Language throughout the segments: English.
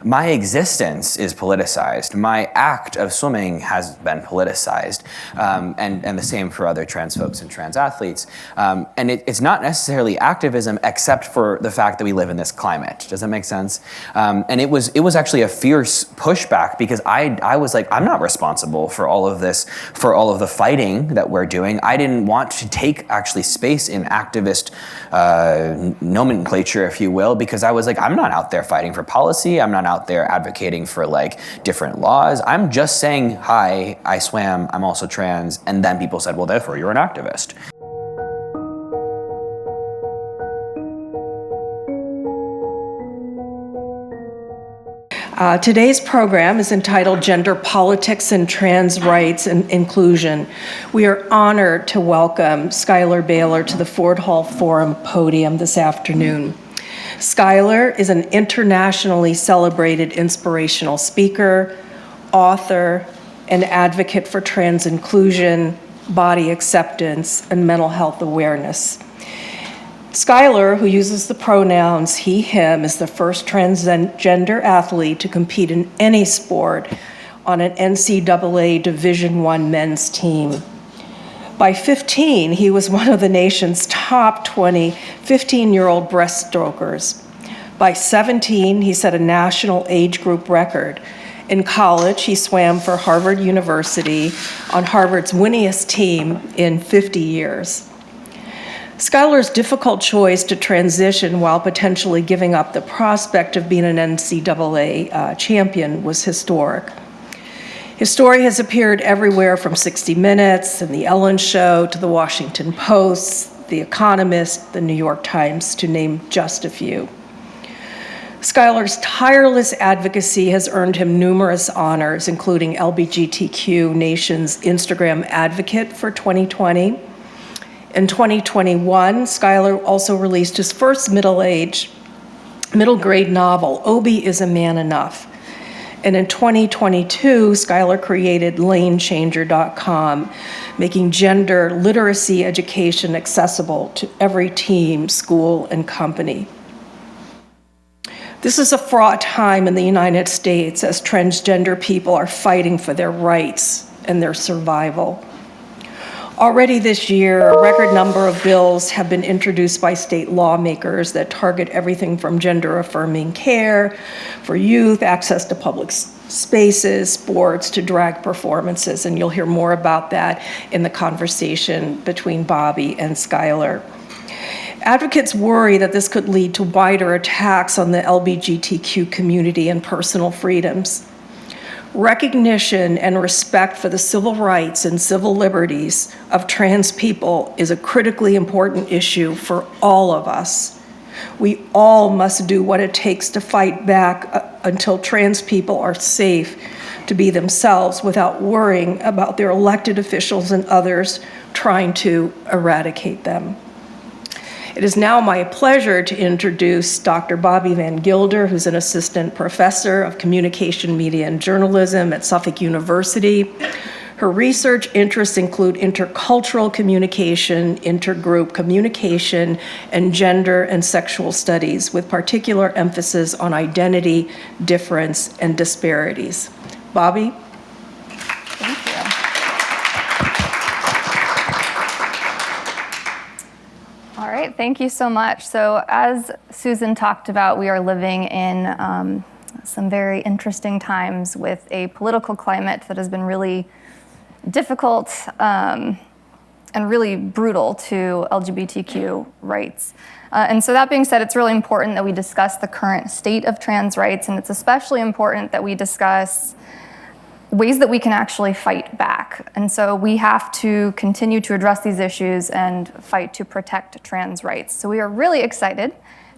my existence is politicized. My act of swimming has been politicized, and the same for other trans folks and trans athletes. And it's not necessarily activism, except for the fact that we live in this climate. Does that make sense? And it was actually a fierce pushback, because I was like, I'm not responsible for all of this, for all of the fighting that we're doing. I didn't want to take actually space in activist nomenclature, if you will, because I was like, I'm not out there fighting for policy. I'm not out there advocating for like different laws. I'm just saying, hi, I swam, I'm also trans. And then people said, well, therefore you're an activist. Today's program is entitled Gender Politics and Trans Rights and Inclusion. We are honored to welcome Schuyler Baylor to the Ford Hall Forum podium this afternoon. Schuyler is an internationally celebrated inspirational speaker, author, and advocate for trans inclusion, body acceptance, and mental health awareness. Schuyler, who uses the pronouns he, him, is the first transgender athlete to compete in any sport on an NCAA Division I men's team. By 15, he was one of the nation's top 20 15-year-old breaststrokers. By 17, he set a national age group record. In college, he swam for Harvard University on Harvard's winningest team in 50 years. Schuyler's difficult choice to transition while potentially giving up the prospect of being an NCAA champion was historic. His story has appeared everywhere from 60 Minutes and The Ellen Show to The Washington Post, The Economist, The New York Times, to name just a few. Schuyler's tireless advocacy has earned him numerous honors, including LGBTQ Nation's Instagram Advocate for 2020. In 2021, Schuyler also released his first middle grade novel, Obie is a Man Enough. And in 2022, Schuyler created LaneChanger.com, making gender literacy education accessible to every team, school, and company. This is a fraught time in the United States as transgender people are fighting for their rights and their survival. Already this year, a record number of bills have been introduced by state lawmakers that target everything from gender-affirming care for youth, access to public spaces, sports, to drag performances, and you'll hear more about that in the conversation between Bobbi and Schuyler. Advocates worry that this could lead to wider attacks on the LGBTQ community and personal freedoms. Recognition and respect for the civil rights and civil liberties of trans people is a critically important issue for all of us. We all must do what it takes to fight back until trans people are safe to be themselves without worrying about their elected officials and others trying to eradicate them. It is now my pleasure to introduce Dr. Bobbi Van Gilder, who's an assistant professor of communication, media, and journalism at Suffolk University. Her research interests include intercultural communication, intergroup communication, and gender and sexual studies, with particular emphasis on identity, difference, and disparities. Bobbi? Thank you. All right, thank you so much. So as Susan talked about, we are living in some very interesting times with a political climate that has been really difficult and really brutal to LGBTQ rights. And so that being said, it's really important that we discuss the current state of trans rights, and it's especially important that we discuss ways that we can actually fight back. And so we have to continue to address these issues and fight to protect trans rights. So we are really excited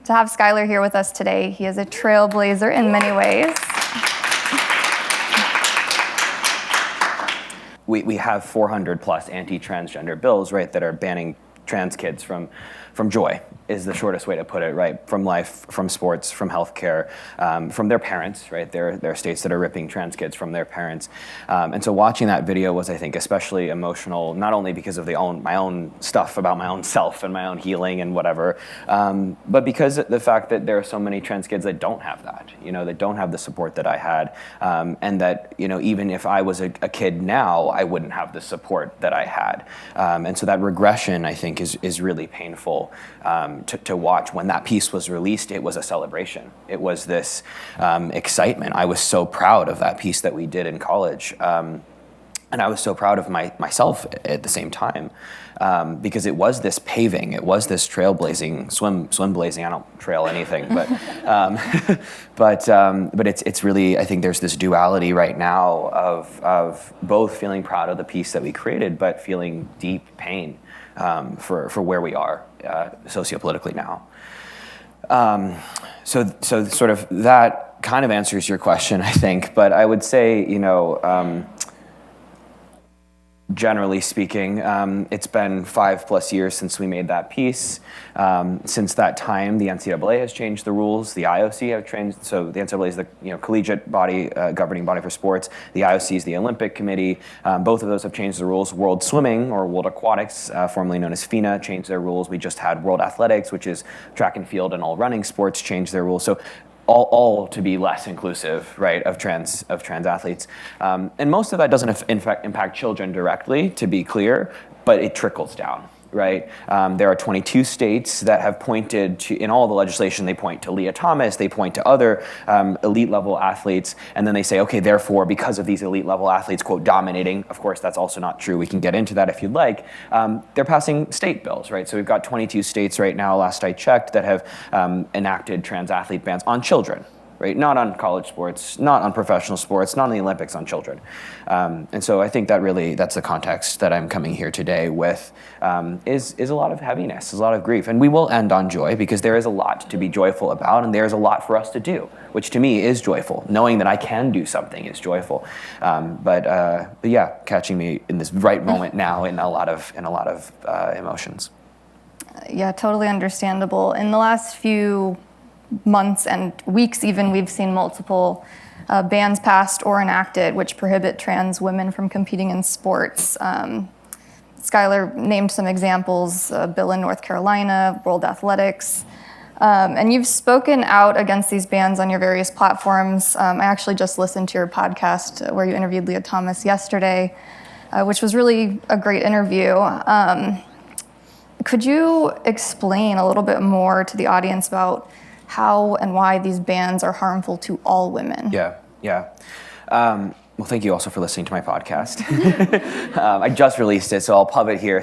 to have Schuyler here with us today. He is a trailblazer in many ways. We have 400 plus anti-transgender bills, right, that are banning trans kids from joy is the shortest way to put it, right? From life, from sports, from healthcare, from their parents, right? There are states that are ripping trans kids from their parents. And so watching that video was, I think, especially emotional, not only because of my own stuff about my own self and my own healing and whatever, but because of the fact that there are so many trans kids that don't have that, that don't have the support that I had. And that, even if I was a kid now, I wouldn't have the support that I had. And so that regression, I think, is really painful to watch. When that piece was released, it was a celebration. It was this excitement. I was so proud of that piece that we did in college. And I was so proud of myself at the same time, because it was this paving, it was this trailblazing, swim blazing. I don't trail anything, but but it's really, I think there's this duality right now of both feeling proud of the piece that we created, but feeling deep pain for where we are sociopolitically now. So sort of that kind of answers your question, I think. But I would say, generally speaking, it's been 5+ years since we made that piece. Since that time, the NCAA has changed the rules. The IOC have changed. So the NCAA is the collegiate body, governing body for sports. The IOC is the Olympic Committee. Both of those have changed the rules. World Swimming, or World Aquatics, formerly known as FINA, changed their rules. We just had World Athletics, which is track and field and all running sports, changed their rules. So all to be less inclusive, right, of trans athletes. And most of that doesn't in fact impact children directly, to be clear, but it trickles down, right? There are 22 states that have pointed to, in all the legislation, they point to Leah Thomas, they point to other elite level athletes, and then they say, okay, therefore, because of these elite level athletes, quote, dominating, of course, that's also not true. We can get into that if you'd like. They're passing state bills, right? So we've got 22 states right now, last I checked, that have enacted trans athlete bans on children. Right? Not on college sports, not on professional sports, not on the Olympics, on children. And so I think that's the context that I'm coming here today with, is a lot of heaviness, is a lot of grief. And we will end on joy, because there is a lot to be joyful about, and there's a lot for us to do, which to me is joyful. Knowing that I can do something is joyful. But yeah, catching me in this right moment now in a lot of emotions. Yeah, totally understandable. In the last few months and weeks even, we've seen multiple bans passed or enacted which prohibit trans women from competing in sports. Schuyler named some examples, a bill in North Carolina, World Athletics. And you've spoken out against these bans on your various platforms. I actually just listened to your podcast where you interviewed Leah Thomas yesterday, which was really a great interview. Could you explain a little bit more to the audience about how and why these bans are harmful to all women? Yeah. Well, thank you also for listening to my podcast. I just released it, so I'll pub it here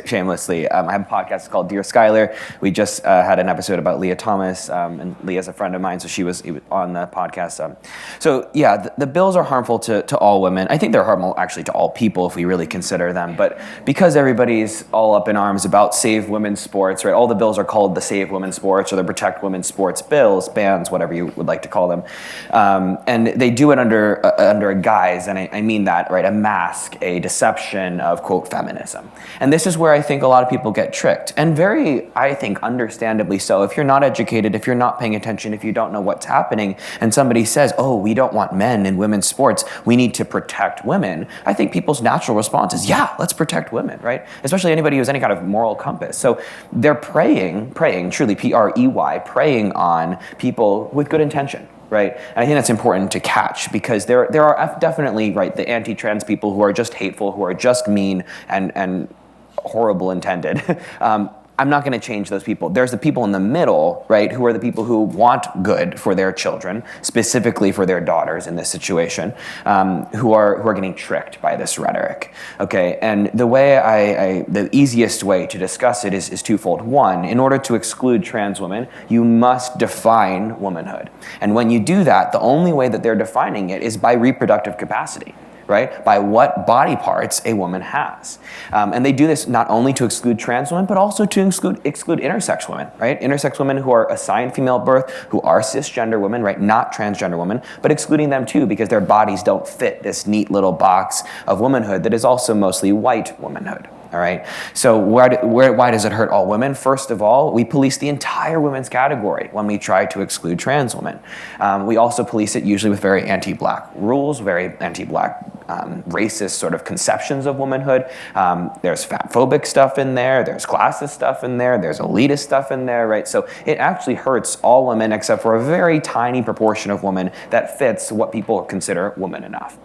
shamelessly. I have a podcast called Dear Schuyler. We just had an episode about Leah Thomas, and Leah's a friend of mine, so he was on the podcast. So yeah, the bills are harmful to all women. I think they're harmful actually to all people if we really consider them. But because everybody's all up in arms about Save Women's Sports, right? All the bills are called the Save Women's Sports or the Protect Women's Sports bills, bans, whatever you would like to call them. And they do it under a guise, and I mean that, right, a mask, a deception of, quote, feminism. And this is where I think a lot of people get tricked, and very, I think, understandably so. If you're not educated, if you're not paying attention, if you don't know what's happening, and somebody says, oh, we don't want men in women's sports, we need to protect women, I think people's natural response is, yeah, let's protect women, right? Especially anybody who has any kind of moral compass. So they're preying, truly, P-R-E-Y, preying on people with good intention. Right, and I think that's important to catch, because there are definitely, right, the anti-trans people who are just hateful, who are just mean and horrible intended. I'm not going to change those people. There's the people in the middle, right, who are the people who want good for their children, specifically for their daughters in this situation, who are getting tricked by this rhetoric. Okay, and the way the easiest way to discuss it is twofold. One, in order to exclude trans women, you must define womanhood. And when you do that, the only way that they're defining it is by reproductive capacity. Right? By what body parts a woman has. And they do this not only to exclude trans women, but also to exclude intersex women, right? Intersex women who are assigned female birth, who are cisgender women, right? Not transgender women, but excluding them too, because their bodies don't fit this neat little box of womanhood that is also mostly white womanhood. All right. So why does it hurt all women? First of all, we police the entire women's category when we try to exclude trans women. We also police it usually with very anti-Black rules, very anti-Black racist sort of conceptions of womanhood. There's fat-phobic stuff in there. There's classist stuff in there. There's elitist stuff in there, right? So it actually hurts all women except for a very tiny proportion of women that fits what people consider woman enough.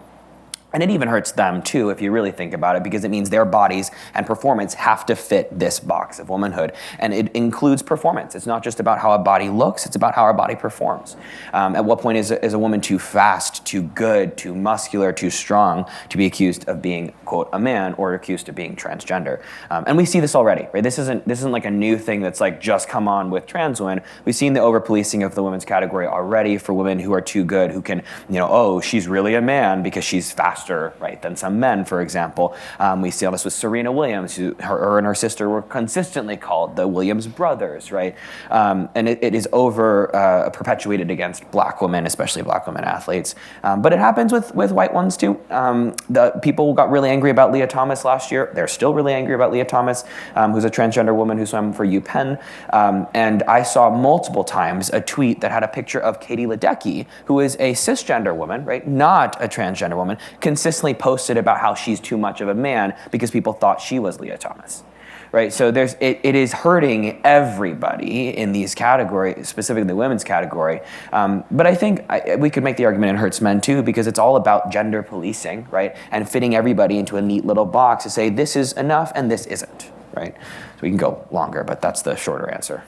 And it even hurts them too, if you really think about it, because it means their bodies and performance have to fit this box of womanhood. And it includes performance. It's not just about how a body looks, it's about how our body performs. At what point is a woman too fast, too good, too muscular, too strong to be accused of being, quote, a man, or accused of being transgender? And we see this already, right? This isn't like a new thing that's like just come on with trans women. We've seen the over-policing of the women's category already for women who are too good, who can, oh, she's really a man because she's faster, right, than some men, for example. We see all this with Serena Williams. Her and her sister were consistently called the Williams brothers, right? And it is perpetuated against Black women, especially Black women athletes. But it happens with white ones too. The people got really angry about Leah Thomas last year. They're still really angry about Leah Thomas, who's a transgender woman who swam for UPenn. And I saw multiple times a tweet that had a picture of Katie Ledecky, who is a cisgender woman, right, not a transgender woman, consistently posted about how she's too much of a man because people thought she was Leah Thomas, right? So it is hurting everybody in these categories, specifically the women's category. But I think we could make the argument it hurts men too, because it's all about gender policing, right? And fitting everybody into a neat little box to say this is enough and this isn't, right? So we can go longer, but that's the shorter answer.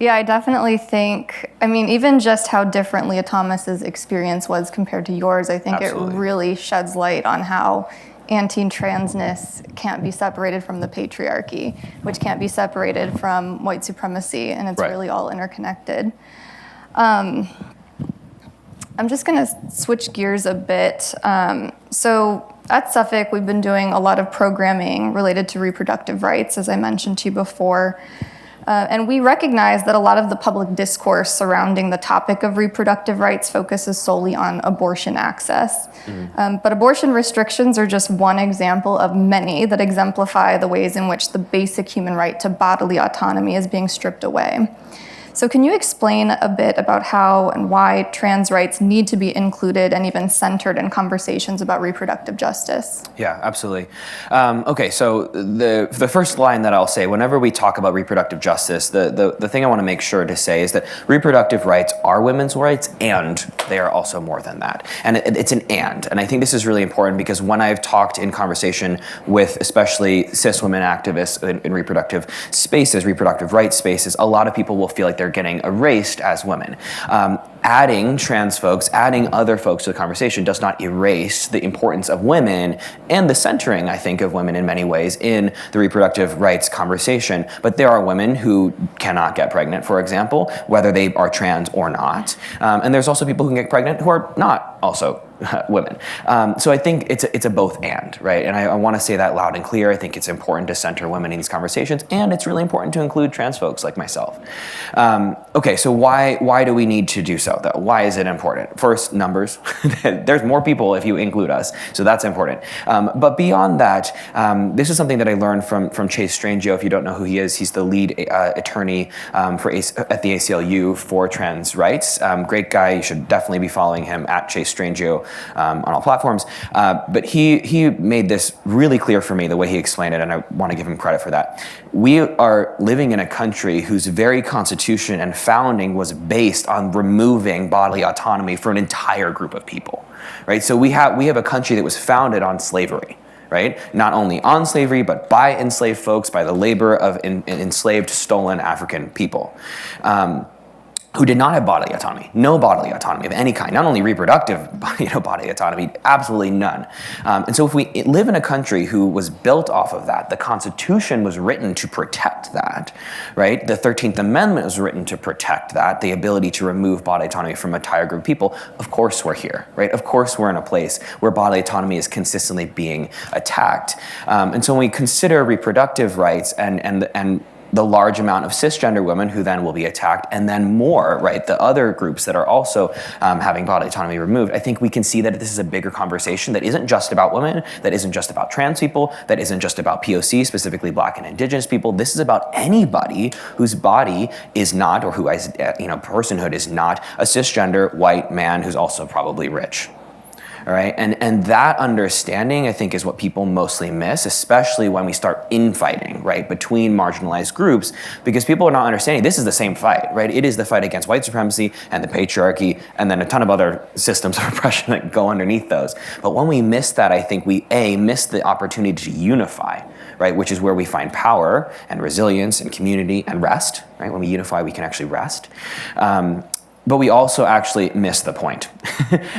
Yeah, I definitely think, even just how different Leah Thomas's experience was compared to yours, I think Absolutely. It really sheds light on how anti-transness can't be separated from the patriarchy, which can't be separated from white supremacy, and it's really all interconnected. I'm just going to switch gears a bit. So at Suffolk, we've been doing a lot of programming related to reproductive rights, as I mentioned to you before. And we recognize that a lot of the public discourse surrounding the topic of reproductive rights focuses solely on abortion access. But abortion restrictions are just one example of many that exemplify the ways in which the basic human right to bodily autonomy is being stripped away. So can you explain a bit about how and why trans rights need to be included and even centered in conversations about reproductive justice? Yeah, absolutely. Okay, so the first line that I'll say whenever we talk about reproductive justice, the thing I want to make sure to say is that reproductive rights are women's rights, and they are also more than that. And it's an and I think this is really important because when I've talked in conversation with especially cis women activists in reproductive spaces, reproductive rights spaces, a lot of people will feel like they're getting erased as women. Adding trans folks, adding other folks to the conversation does not erase the importance of women and the centering, I think, of women in many ways in the reproductive rights conversation. But there are women who cannot get pregnant, for example, whether they are trans or not. And there's also people who can get pregnant who are not also women. So I think it's a both and, right? And I want to say that loud and clear. I think it's important to center women in these conversations, and it's really important to include trans folks like myself. Okay, so why do we need to do so, though? Why is it important? First, numbers. There's more people if you include us, so that's important. But beyond that, this is something that I learned from Chase Strangio. If you don't know who he is, he's the lead attorney at the ACLU for trans rights. Great guy. You should definitely be following him at Chase Strangio on all platforms. But he made this really clear for me, the way he explained it, and I want to give him credit for that. We are living in a country whose very constitution and founding was based on removing bodily autonomy for an entire group of people, right? So we have a country that was founded on slavery, right? Not only on slavery, but by enslaved folks, by the labor of enslaved, stolen African people. Who did not have bodily autonomy, no bodily autonomy of any kind, not only reproductive bodily autonomy, absolutely none. And so if we live in a country who was built off of that, the Constitution was written to protect that, right? The 13th Amendment was written to protect that, the ability to remove bodily autonomy from an entire group of people. Of course we're here, right? Of course we're in a place where bodily autonomy is consistently being attacked. And so when we consider reproductive rights and the large amount of cisgender women who then will be attacked, and then more, right, the other groups that are also having bodily autonomy removed, I think we can see that this is a bigger conversation that isn't just about women, that isn't just about trans people, that isn't just about POC, specifically Black and Indigenous people. This is about anybody whose body is not, or who has, personhood is not a cisgender white man who's also probably rich. All right, and that understanding, I think, is what people mostly miss, especially when we start infighting, right, between marginalized groups, because people are not understanding this is the same fight, right? It is the fight against white supremacy and the patriarchy, and then a ton of other systems of oppression that go underneath those. But when we miss that, I think we, miss the opportunity to unify, right, which is where we find power and resilience and community and rest, right? When we unify, we can actually rest. But we also actually miss the point.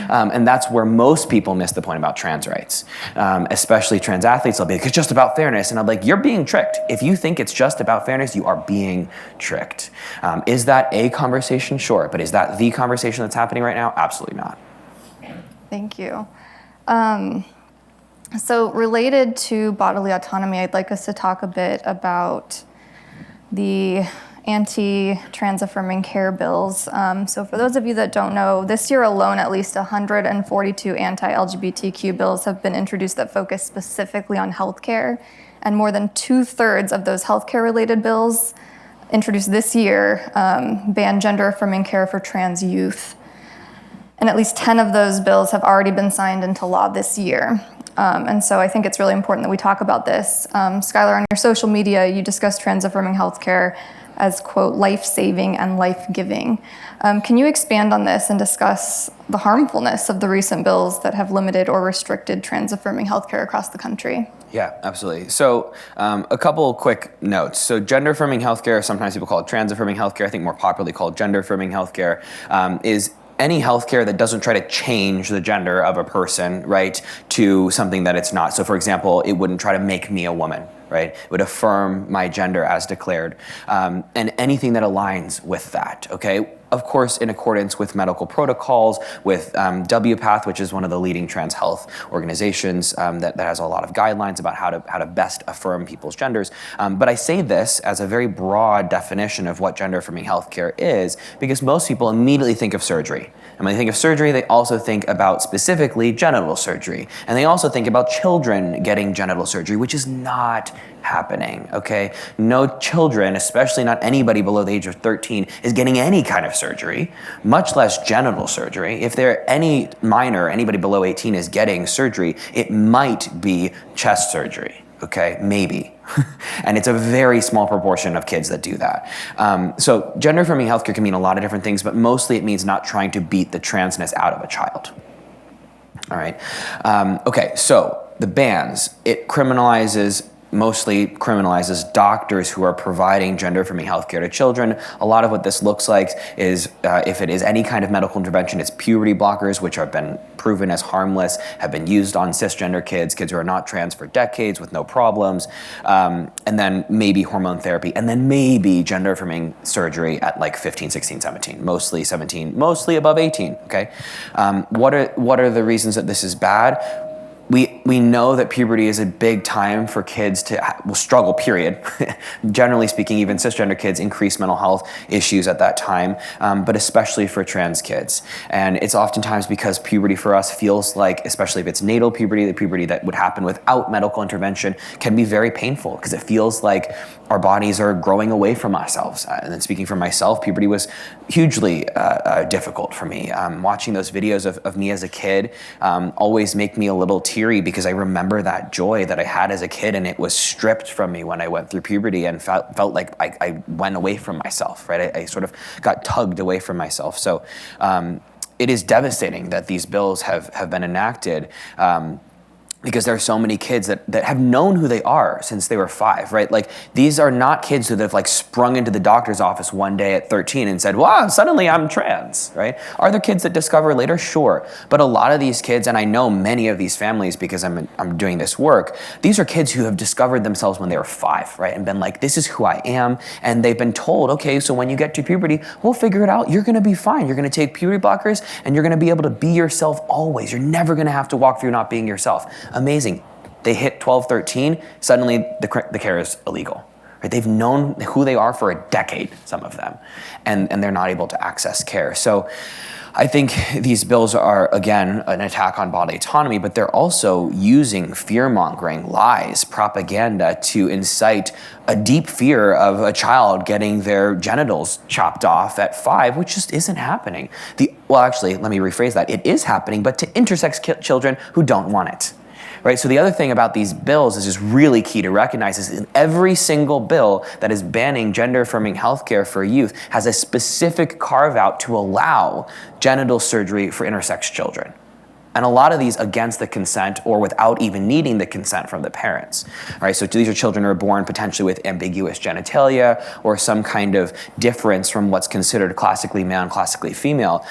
And that's where most people miss the point about trans rights, especially trans athletes. They'll be like, it's just about fairness. And I'm like, you're being tricked. If you think it's just about fairness, you are being tricked. Is that a conversation? Sure. But is that the conversation that's happening right now? Absolutely not. Thank you. So related to bodily autonomy, I'd like us to talk a bit about the anti-trans affirming care bills. So for those of you that don't know, this year alone, at least 142 anti-LGBTQ bills have been introduced that focus specifically on healthcare. And more than 2/3 of those healthcare related bills introduced this year ban gender affirming care for trans youth. And at least 10 of those bills have already been signed into law this year. And so I think it's really important that we talk about this. Schuyler, on your social media, you discussed trans affirming healthcare as, quote, life-saving and life-giving. Can you expand on this and discuss the harmfulness of the recent bills that have limited or restricted trans-affirming healthcare across the country? Yeah, absolutely. So a couple quick notes. So gender-affirming healthcare, sometimes people call it trans-affirming healthcare, I think more popularly called gender-affirming healthcare, is any healthcare that doesn't try to change the gender of a person, right, to something that it's not. So for example, it wouldn't try to make me a woman, right? It would affirm my gender as declared, and anything that aligns with that, okay? Of course, in accordance with medical protocols, with WPATH, which is one of the leading trans health organizations that has a lot of guidelines about how to best affirm people's genders. But I say this as a very broad definition of what gender affirming healthcare is, because most people immediately think of surgery. And when they think of surgery, they also think about specifically genital surgery. And they also think about children getting genital surgery, which is not happening, okay? No children, especially not anybody below the age of 13, is getting any kind of surgery, much less genital surgery. If they're any minor, anybody below 18 is getting surgery, it might be chest surgery, okay? Maybe. And it's a very small proportion of kids that do that. So gender affirming healthcare can mean a lot of different things, but mostly it means not trying to beat the transness out of a child. All right. Okay, so the bans, it mostly criminalizes doctors who are providing gender-affirming healthcare to children. A lot of what this looks like is, if it is any kind of medical intervention, it's puberty blockers, which have been proven as harmless, have been used on cisgender kids who are not trans for decades with no problems, and then maybe hormone therapy, and then maybe gender-affirming surgery at like 15, 16, 17, mostly 17, mostly above 18, okay? What are the reasons that this is bad? We know that puberty is a big time for kids to struggle, period. Generally speaking, even cisgender kids increase mental health issues at that time, but especially for trans kids. And it's oftentimes because puberty for us feels like, especially if it's natal puberty, the puberty that would happen without medical intervention, can be very painful because it feels like our bodies are growing away from ourselves. And then speaking for myself, puberty was hugely difficult for me. Watching those videos of me as a kid always make me a little teary because I remember that joy that I had as a kid, and it was stripped from me when I went through puberty and felt like I went away from myself, right? I sort of got tugged away from myself. So it is devastating that these bills have been enacted, because there are so many kids that have known who they are since they were 5, right? Like, these are not kids who have like sprung into the doctor's office one day at 13 and said, wow, suddenly I'm trans, right? Are there kids that discover later? Sure. But a lot of these kids, and I know many of these families because I'm doing this work, these are kids who have discovered themselves when they were 5, right? And been like, this is who I am. And they've been told, okay, so when you get to puberty, we'll figure it out. You're gonna be fine. You're gonna take puberty blockers and you're gonna be able to be yourself always. You're never gonna have to walk through not being yourself. Amazing. They hit 12, 13, suddenly the care is illegal, right? They've known who they are for a decade, some of them, and they're not able to access care. So I think these bills are, again, an attack on body autonomy, but they're also using fear-mongering, lies, propaganda to incite a deep fear of a child getting their genitals chopped off at 5, which just isn't happening. Well, actually, let me rephrase that. It is happening, but to intersex children who don't want it. Right? So the other thing about these bills is just really key to recognize is in every single bill that is banning gender-affirming healthcare for youth has a specific carve-out to allow genital surgery for intersex children. And a lot of these against the consent or without even needing the consent from the parents, right? So these are children who are born potentially with ambiguous genitalia or some kind of difference from what's considered classically male and classically female.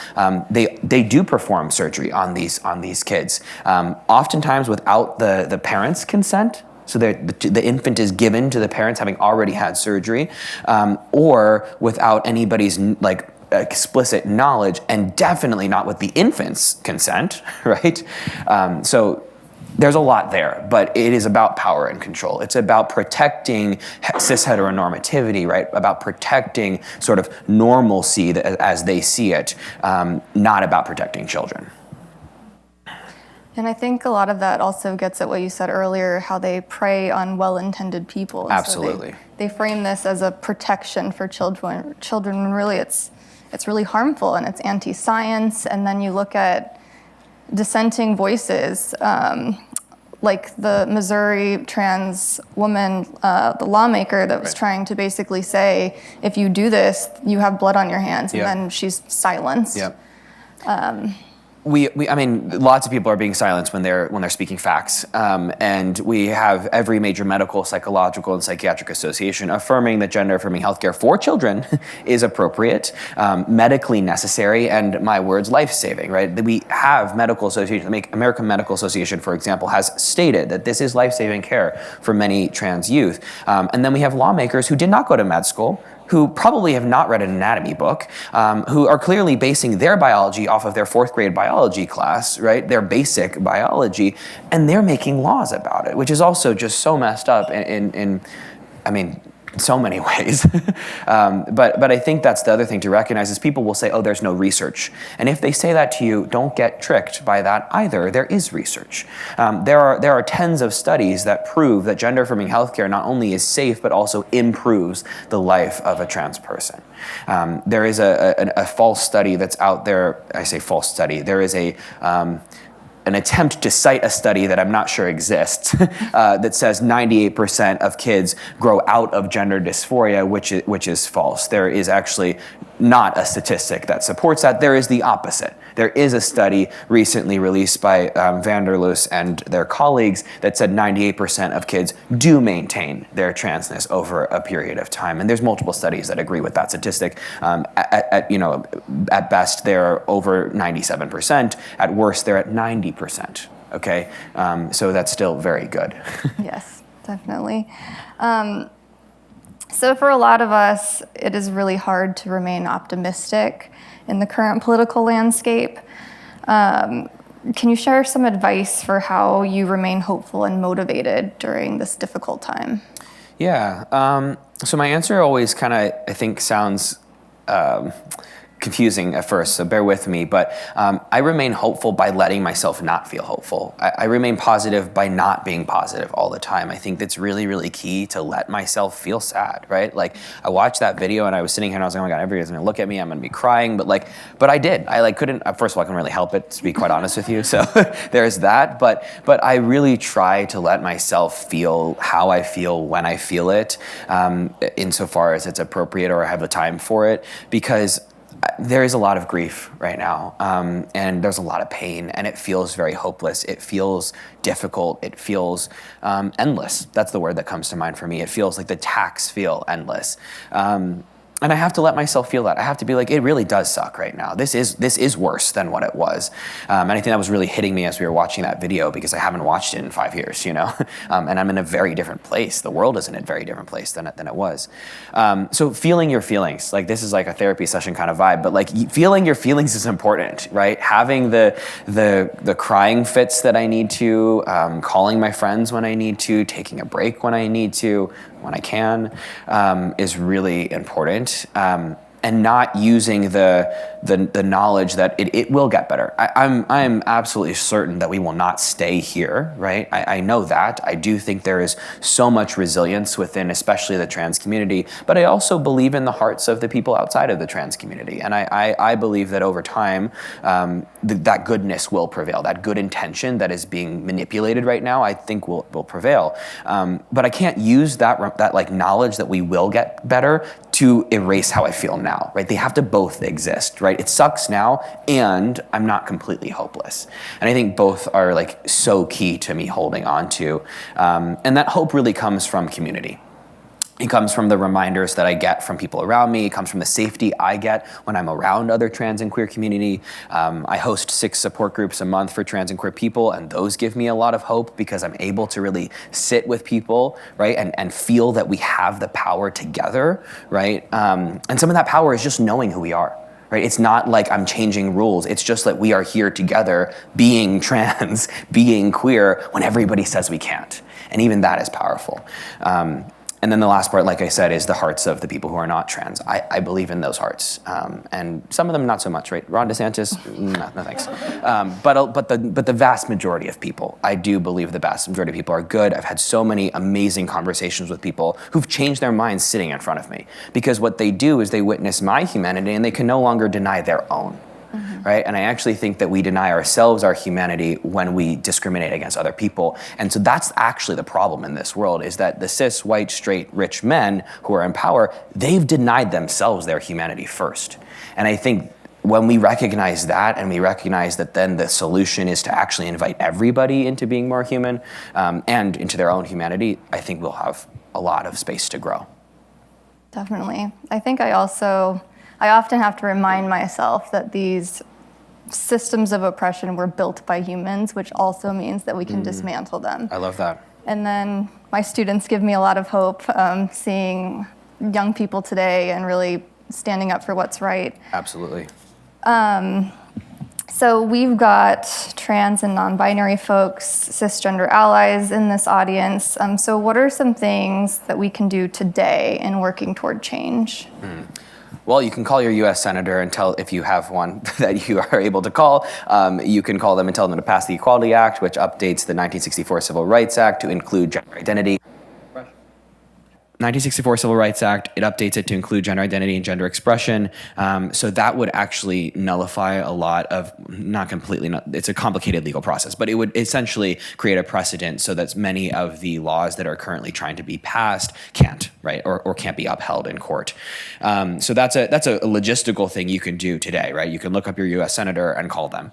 They do perform surgery on these kids, oftentimes without the parents' consent. So the infant is given to the parents having already had surgery, or without anybody's explicit knowledge, and definitely not with the infant's consent, right? So there's a lot there, but it is about power and control. It's about protecting cis heteronormativity, right? About protecting sort of normalcy as they see it, not about protecting children. And I think a lot of that also gets at what you said earlier, how they prey on well-intended people. And Absolutely. So they frame this as a protection for children when really it's really harmful and it's anti-science. And then you look at dissenting voices, like the Missouri trans woman, the lawmaker that was trying to basically say, if you do this, you have blood on your hands, and then she's silenced. Yep. I mean, lots of people are being silenced when they're speaking facts, and we have every major medical, psychological, and psychiatric association affirming that gender-affirming healthcare for children is appropriate, medically necessary, and my words, life-saving. Right? We have medical associations. The American Medical Association, for example, has stated that this is life-saving care for many trans youth, and then we have lawmakers who did not go to med school, who probably have not read an anatomy book, who are clearly basing their biology off of their 4th grade biology class, right? Their basic biology, and they're making laws about it, which is also just so messed up in so many ways. But I think that's the other thing to recognize is people will say, oh, there's no research. And if they say that to you, don't get tricked by that either. There is research. There are tens of studies that prove that gender-affirming healthcare not only is safe, but also improves the life of a trans person. There is a false study that's out there. I say false study. There is an attempt to cite a study that I'm not sure exists that says 98% of kids grow out of gender dysphoria, which is false. There is actually not a statistic that supports that. There is the opposite. There is a study recently released by Vanderloos and their colleagues that said 98% of kids do maintain their transness over a period of time. And there's multiple studies that agree with that statistic. At best, they're over 97%. At worst, they're at 90%. Okay, so that's still very good. Yes, definitely. So for a lot of us, it is really hard to remain optimistic in the current political landscape. Can you share some advice for how you remain hopeful and motivated during this difficult time? Yeah, so my answer always kind of, I think, sounds confusing at first, so bear with me, but I remain hopeful by letting myself not feel hopeful. I remain positive by not being positive all the time. I think that's really, really key to let myself feel sad, right? Like, I watched that video and I was sitting here and I was like, oh my God, everybody's gonna look at me, I'm gonna be crying, but I did. I couldn't, first of all, I couldn't really help it, to be quite honest with you, so there's that, but I really try to let myself feel how I feel when I feel it, insofar as it's appropriate or I have the time for it, because there is a lot of grief right now, and there's a lot of pain, and it feels very hopeless. It feels difficult. It feels endless. That's the word that comes to mind for me. It feels like the tacks feel endless. And I have to let myself feel that. I have to be like, it really does suck right now. This is worse than what it was. And I think that was really hitting me as we were watching that video, because I haven't watched it in 5 years, and I'm in a very different place. The world is in a very different place than it was. So feeling your feelings, this is like a therapy session kind of vibe, but feeling your feelings is important, right? Having the crying fits that I need to, calling my friends when I need to, taking a break when I need to, when I can is really important. And not using the knowledge that it will get better. I'm absolutely certain that we will not stay here, right? I know that. I do think there is so much resilience within, especially the trans community, but I also believe in the hearts of the people outside of the trans community. And I believe that over time, that goodness will prevail. That good intention that is being manipulated right now, I think will prevail. But I can't use that like knowledge that we will get better to erase how I feel now, right? They have to both exist, right? It sucks now, and I'm not completely hopeless. And I think both are like so key to me holding on to. And that hope really comes from community. It comes from the reminders that I get from people around me. It comes from the safety I get when I'm around other trans and queer community. I host 6 support groups a month for trans and queer people, and those give me a lot of hope because I'm able to really sit with people, right, and feel that we have the power together, right? And some of that power is just knowing who we are. Right? It's not like I'm changing rules. It's just that we are here together being trans, being queer when everybody says we can't. And even that is powerful. And then the last part, like I said, is the hearts of the people who are not trans. I believe in those hearts, and some of them not so much, right? Ron DeSantis, no thanks. But the vast majority of people, I do believe the vast majority of people are good. I've had so many amazing conversations with people who've changed their minds sitting in front of me, because what they do is they witness my humanity and they can no longer deny their own. Right? And I actually think that we deny ourselves our humanity when we discriminate against other people. And so that's actually the problem in this world, is that the cis, white, straight, rich men who are in power, they've denied themselves their humanity first. And I think when we recognize that, and we recognize that then the solution is to actually invite everybody into being more human and into their own humanity, I think we'll have a lot of space to grow. Definitely. I think I often have to remind myself that these systems of oppression were built by humans, which also means that we can dismantle them. I love that. And then my students give me a lot of hope, seeing young people today and really standing up for what's right. Absolutely. So we've got trans and non-binary folks, cisgender allies in this audience. So what are some things that we can do today in working toward change? Well, you can call your U.S. Senator and tell, if you have one that you are able to call, you can call them and tell them to pass the Equality Act, which updates the 1964 Civil Rights Act to include gender identity. 1964 Civil Rights Act, it updates it to include gender identity and gender expression. So that would actually nullify a lot of, not completely, it's a complicated legal process, but it would essentially create a precedent so that many of the laws that are currently trying to be passed can't, right, or can't be upheld in court. So that's a logistical thing you can do today, right? You can look up your U.S. Senator and call them.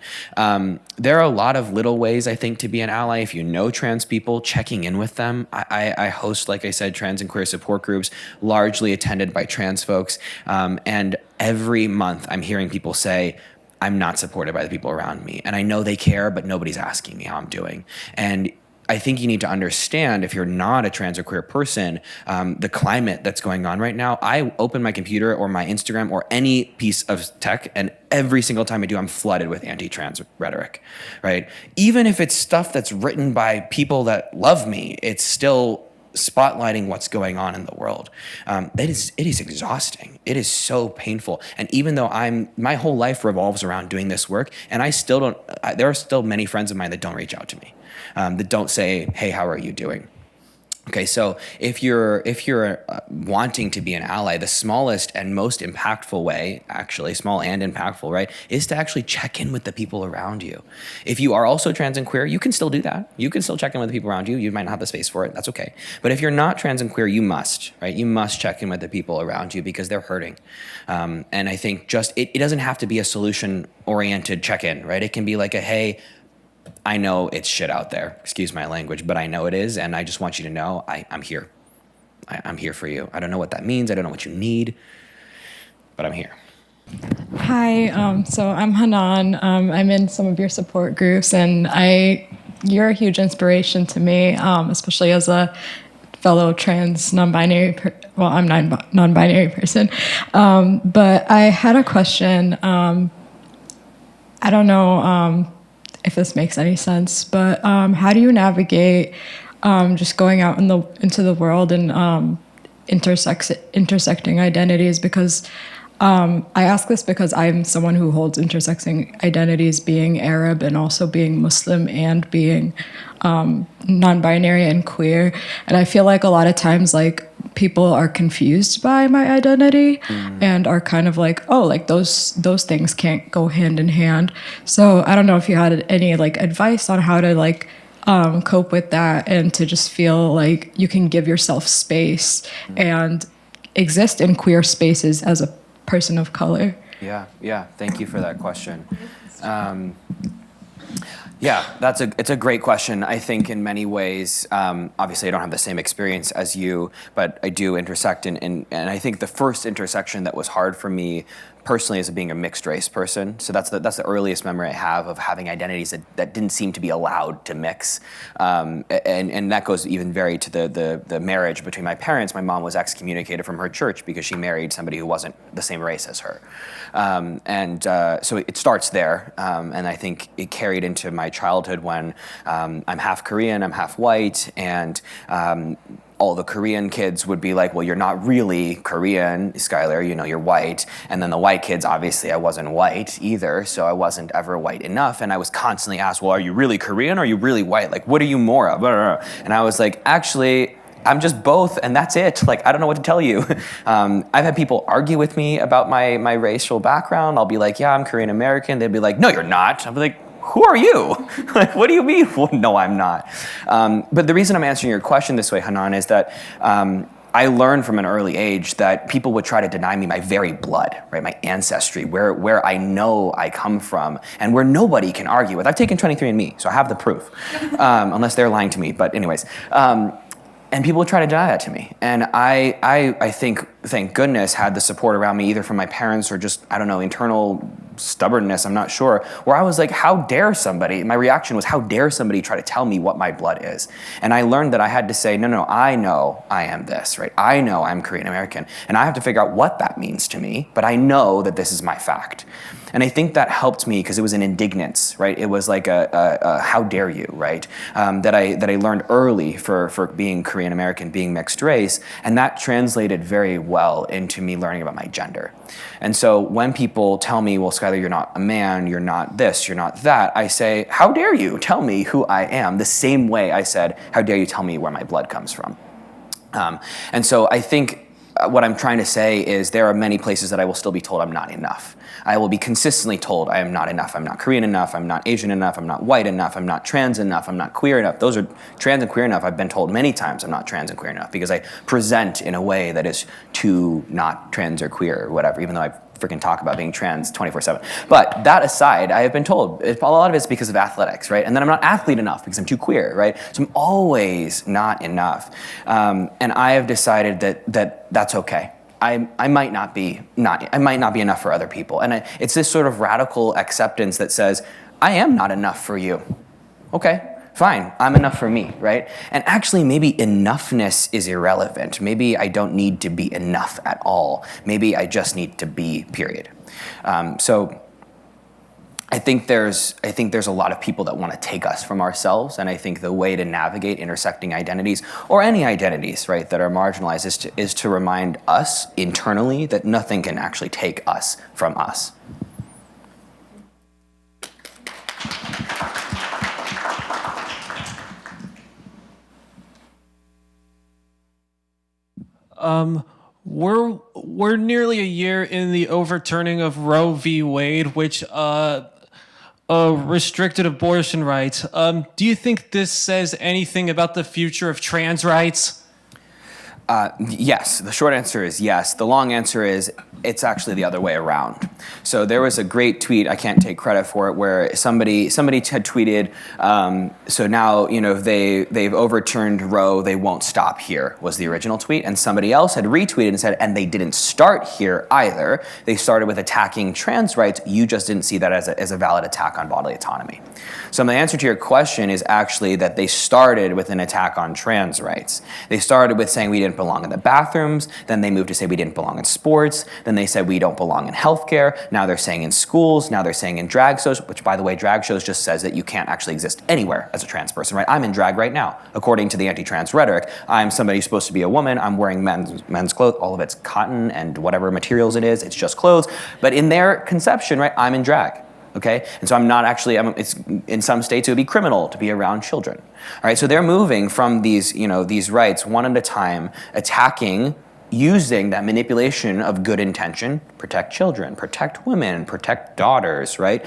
There are a lot of little ways, I think, to be an ally. If you know trans people, checking in with them. I host, like I said, trans and queer support groups, largely attended by trans folks. And every month I'm hearing people say, I'm not supported by the people around me. And I know they care, but nobody's asking me how I'm doing. And I think you need to understand, if you're not a trans or queer person, the climate that's going on right now. I open my computer or my Instagram or any piece of tech, and every single time I do, I'm flooded with anti-trans rhetoric, right? Even if it's stuff that's written by people that love me, it's still spotlighting what's going on in the world. It is exhausting. It is so painful. And even though my whole life revolves around doing this work, and I still don't, there are still many friends of mine that don't reach out to me, that don't say, hey, how are you doing? Okay, so if you're wanting to be an ally, the smallest and most impactful way, actually, small and impactful, right, is to actually check in with the people around you. If you are also trans and queer, you can still do that. You can still check in with the people around you. You might not have the space for it. That's okay. But if you're not trans and queer, you must, right? You must check in with the people around you because they're hurting. And I think just, it doesn't have to be a solution-oriented check-in, right? It can be like a, hey, I know it's shit out there, excuse my language, but I know it is, and I just want you to know I'm here. I'm here for you. I don't know what that means. I don't know what you need, but I'm here. Hi, so I'm Hanan. I'm in some of your support groups, and you're a huge inspiration to me, especially as a fellow trans non-binary, I'm non-binary person. But I had a question. I don't know if this makes any sense, but how do you navigate just going out into the world and intersecting identities, because I ask this because I'm someone who holds intersecting identities, being Arab and also being Muslim and being non-binary and queer. And I feel like a lot of times, like, people are confused by my identity and are kind of like, oh, like those things can't go hand in hand. So I don't know if you had any like advice on how to like cope with that and to just feel like you can give yourself space and exist in queer spaces as a person of color. Yeah. Thank you for that question. Yeah, it's a great question. I think in many ways, obviously I don't have the same experience as you, but I do intersect and I think the first intersection that was hard for me personally is being a mixed race person. So that's the earliest memory I have of having identities that didn't seem to be allowed to mix. And that goes even very to the marriage between my parents. My mom was excommunicated from her church because she married somebody who wasn't the same race as her. So it starts there. And I think it carried into my childhood when I'm half Korean, I'm half white, and all the Korean kids would be like, well, you're not really Korean, Schuyler, you're white. And then the white kids, obviously I wasn't white either, so I wasn't ever white enough. And I was constantly asked, well, are you really Korean or are you really white? Like, what are you more of? And I was like, actually, I'm just both, and that's it. Like, I don't know what to tell you. I've had people argue with me about my racial background. I'll be like, yeah, I'm Korean American. They'll be like, no, you're not. I'll be like, who are you? Like, what do you mean? Well, no, I'm not. But the reason I'm answering your question this way, Hanan, is that I learned from an early age that people would try to deny me my very blood, right? My ancestry, where I know I come from, and where nobody can argue with. I've taken 23andMe, so I have the proof, unless they're lying to me. But anyways. And people would try to deny that to me. And I think, thank goodness, had the support around me either from my parents or just, I don't know, internal stubbornness, I'm not sure, where I was like, how dare somebody, my reaction was, how dare somebody try to tell me what my blood is? And I learned that I had to say, no, I know I am this, right? I know I'm Korean American, and I have to figure out what that means to me, but I know that this is my fact. And I think that helped me because it was an indignance, right? It was like a how dare you, right? That I learned early for being Korean American, being mixed race, and that translated very well into me learning about my gender. And so when people tell me, well, Schuyler, you're not a man, you're not this, you're not that, I say, how dare you tell me who I am? The same way I said, how dare you tell me where my blood comes from? And so I think what I'm trying to say is there are many places that I will still be told I'm not enough. I will be consistently told I am not enough. I'm not Korean enough. I'm not Asian enough. I'm not white enough. I'm not trans enough. I'm not queer enough. Those are trans and queer enough. I've been told many times I'm not trans and queer enough because I present in a way that is too not trans or queer or whatever, even though I freaking talk about being trans 24/7. But that aside, I have been told a lot of it's because of athletics, right? And then I'm not athlete enough because I'm too queer, right? So I'm always not enough. And I have decided that's okay. I might not be enough for other people. And it's this sort of radical acceptance that says, I am not enough for you. Okay, fine, I'm enough for me, right? And actually maybe enoughness is irrelevant. Maybe I don't need to be enough at all. Maybe I just need to be, period. So I think there's a lot of people that want to take us from ourselves, and I think the way to navigate intersecting identities, or any identities, right, that are marginalized is to remind us internally that nothing can actually take us from us. We're nearly a year in the overturning of Roe v. Wade, which restricted abortion rights. Do you think this says anything about the future of trans rights? Yes, the short answer is yes. The long answer is it's actually the other way around. So there was a great tweet, I can't take credit for it, where somebody had tweeted, so now, they've overturned Roe, they won't stop here, was the original tweet. And somebody else had retweeted and said, and they didn't start here either. They started with attacking trans rights. You just didn't see that as a valid attack on bodily autonomy. So the answer to your question is actually that they started with an attack on trans rights. They started with saying we didn't belong in the bathrooms, then they moved to say we didn't belong in sports, Then they said we don't belong in healthcare. Now they're saying in schools. Now they're saying in drag shows, which, by the way, drag shows just says that you can't actually exist anywhere as a trans person, right? I'm in drag right now. According to the anti-trans rhetoric, I'm somebody who's supposed to be a woman. I'm wearing men's clothes. All of it's cotton and whatever materials it is. It's just clothes. But in their conception, right, I'm in drag. Okay, and so I'm not actually. It's in some states it would be criminal to be around children. All right, so they're moving from these, these rights one at a time, attacking, using that manipulation of good intention, protect children, protect women, protect daughters, right?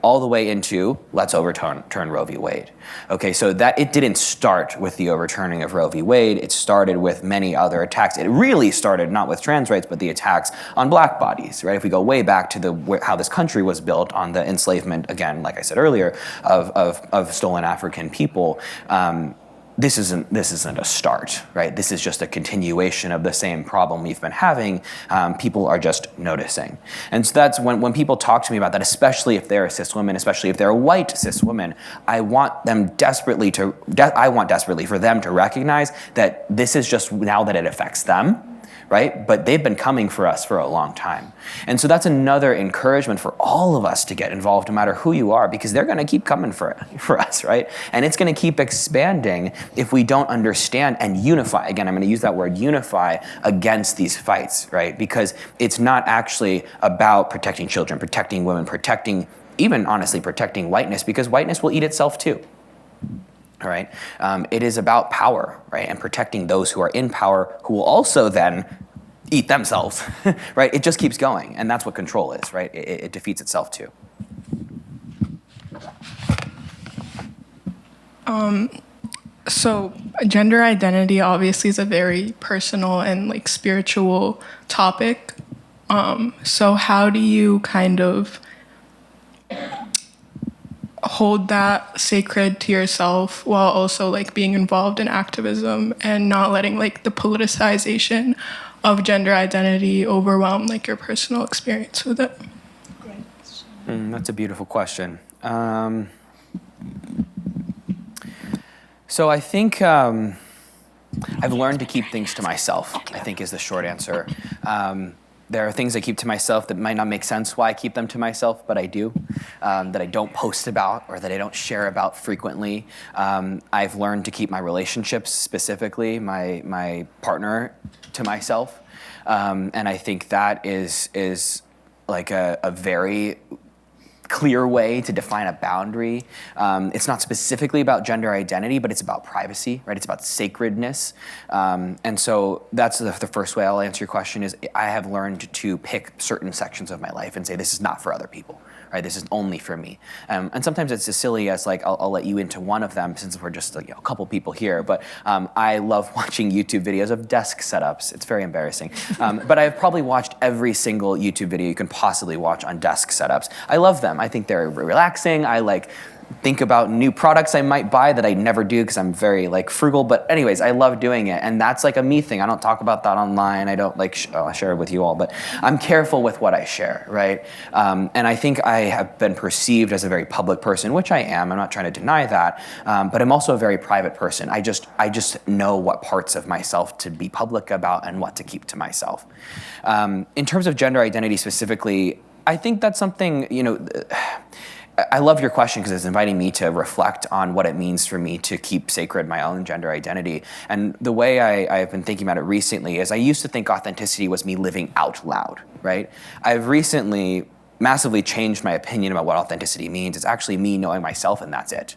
All the way into let's overturn Roe v. Wade. Okay, so that it didn't start with the overturning of Roe v. Wade. It started with many other attacks. It really started not with trans rights, but the attacks on black bodies, right? If we go way back to how this country was built on the enslavement, again, like I said earlier, of stolen African people. This isn't a start, right? This is just a continuation of the same problem we've been having. People are just noticing. And so that's when people talk to me about that, especially if they're a cis woman, especially if they're a white cis woman, I want desperately for them to recognize that this is just now that it affects them, right? But they've been coming for us for a long time. And so that's another encouragement for all of us to get involved, no matter who you are, because they're gonna keep coming for us, right? And it's gonna keep expanding if we don't understand and unify. Again, I'm gonna use that word, unify, against these fights, right? Because it's not actually about protecting children, protecting women, even honestly protecting whiteness, because whiteness will eat itself too. All right, it is about power, right, and protecting those who are in power, who will also then eat themselves, right? It just keeps going, and that's what control is, right? It defeats itself too. So gender identity obviously is a very personal and spiritual topic. So how do you kind of hold that sacred to yourself while also being involved in activism and not letting the politicization of gender identity overwhelm your personal experience with it? That's a beautiful question. So I think I've learned to keep things to myself, I think is the short answer. There are things I keep to myself that might not make sense why I keep them to myself, but I do, that I don't post about or that I don't share about frequently. I've learned to keep my relationships, specifically my partner, to myself. And I think that is a very clear way to define a boundary. It's not specifically about gender identity, but it's about privacy, right? It's about sacredness. And so that's the first way I'll answer your question is I have learned to pick certain sections of my life and say, this is not for other people, right? This is only for me. And sometimes it's as silly as I'll let you into one of them since we're just a couple people here, but I love watching YouTube videos of desk setups. It's very embarrassing. But I've probably watched every single YouTube video you can possibly watch on desk setups. I love them. I think they're relaxing. I think about new products I might buy that I never do because I'm very frugal. But anyways, I love doing it. And that's a me thing. I don't talk about that online. I don't I'll share it with you all, but I'm careful with what I share, right? And I think I have been perceived as a very public person, which I am. I'm not trying to deny that. But I'm also a very private person. I just know what parts of myself to be public about and what to keep to myself. In terms of gender identity specifically, I think that's something, I love your question because it's inviting me to reflect on what it means for me to keep sacred my own gender identity. And the way I've been thinking about it recently is I used to think authenticity was me living out loud, right? I've recently massively changed my opinion about what authenticity means. It's actually me knowing myself and that's it.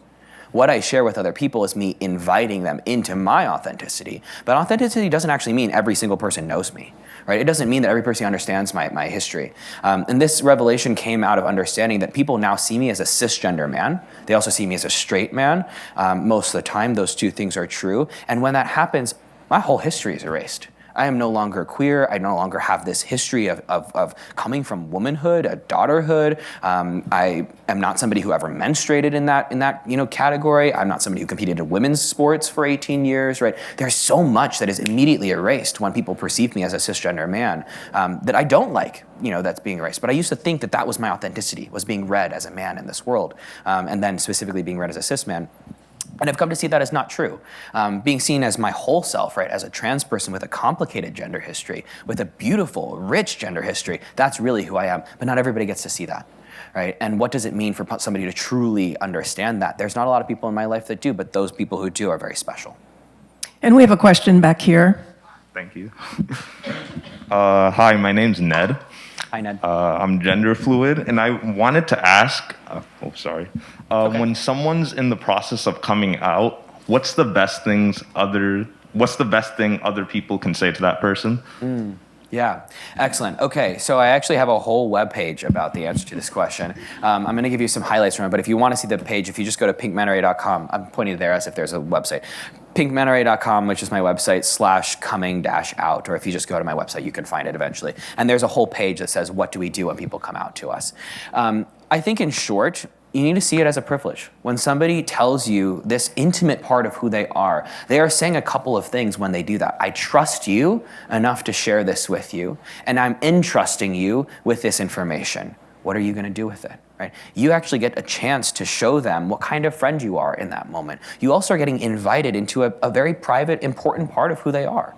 What I share with other people is me inviting them into my authenticity. But authenticity doesn't actually mean every single person knows me, right? It doesn't mean that every person understands my history. And this revelation came out of understanding that people now see me as a cisgender man. They also see me as a straight man. Most of the time, those two things are true. And when that happens, my whole history is erased. I am no longer queer. I no longer have this history of coming from womanhood, daughterhood. I am not somebody who ever menstruated in that category. I'm not somebody who competed in women's sports for 18 years, right? There's so much that is immediately erased when people perceive me as a cisgender man that I don't like, that's being erased. But I used to think that was my authenticity, was being read as a man in this world, and then specifically being read as a cis man. And I've come to see that as not true. Being seen as my whole self, right, as a trans person with a complicated gender history, with a beautiful, rich gender history, that's really who I am. But not everybody gets to see that, right? And what does it mean for somebody to truly understand that? There's not a lot of people in my life that do, but those people who do are very special. And we have a question back here. Thank you. Hi, my name's Ned. Hi, Ned. I'm gender fluid, and I wanted to ask, Okay. when someone's in the process of coming out, what's the best thing other people can say to that person? Yeah, excellent. Okay, so I actually have a whole webpage about the answer to this question. I'm going to give you some highlights from it, but if you want to see the page, if you just go to pinkmanarray.com, I'm pointing there as if there's a website, pinkmanarray.com, which is my website, /coming-out, or if you just go to my website, you can find it eventually. And there's a whole page that says, what do we do when people come out to us? I think in short, you need to see it as a privilege. When somebody tells you this intimate part of who they are saying a couple of things when they do that. I trust you enough to share this with you, and I'm entrusting you with this information. What are you going to do with it, right? You actually get a chance to show them what kind of friend you are in that moment. You also are getting invited into a very private, important part of who they are.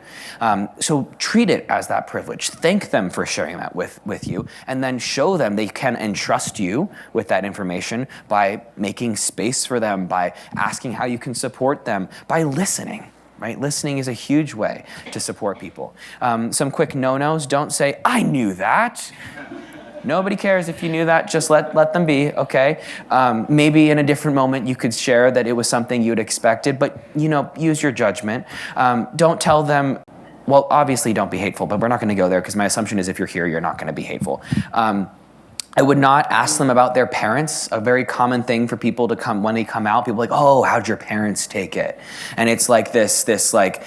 So treat it as that privilege. Thank them for sharing that with you, and then show them they can entrust you with that information by making space for them, by asking how you can support them, by listening. Right? Listening is a huge way to support people. Some quick no-nos: don't say, "I knew that." Nobody cares if you knew that, just let them be, okay? Maybe in a different moment you could share that it was something you'd expected, but use your judgment. Don't tell them, well, obviously don't be hateful, but we're not gonna go there because my assumption is if you're here, you're not gonna be hateful. I would not ask them about their parents. A very common thing for people to come, when they come out, people are like, oh, how'd your parents take it? And it's like this like,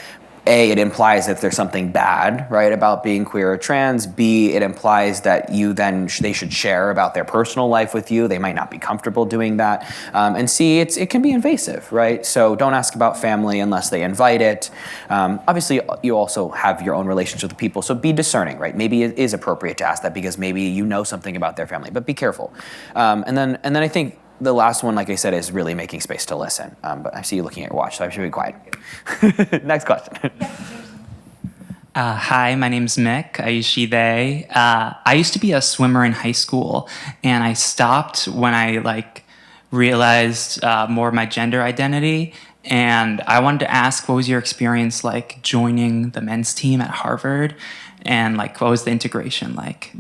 A, it implies that there's something bad, right, about being queer or trans. B, it implies that they should share about their personal life with you. They might not be comfortable doing that. And C, it can be invasive, right? So don't ask about family unless they invite it. Obviously, you also have your own relationship with people, so be discerning, right? Maybe it is appropriate to ask that because maybe you know something about their family, but be careful. And then I think the last one, like I said, is really making space to listen. But I see you looking at your watch, so I should be quiet. Next question. Hi, my name's Mick. I use she, they. I used to be a swimmer in high school, and I stopped when I realized more of my gender identity. And I wanted to ask, what was your experience like joining the men's team at Harvard? And what was the integration like?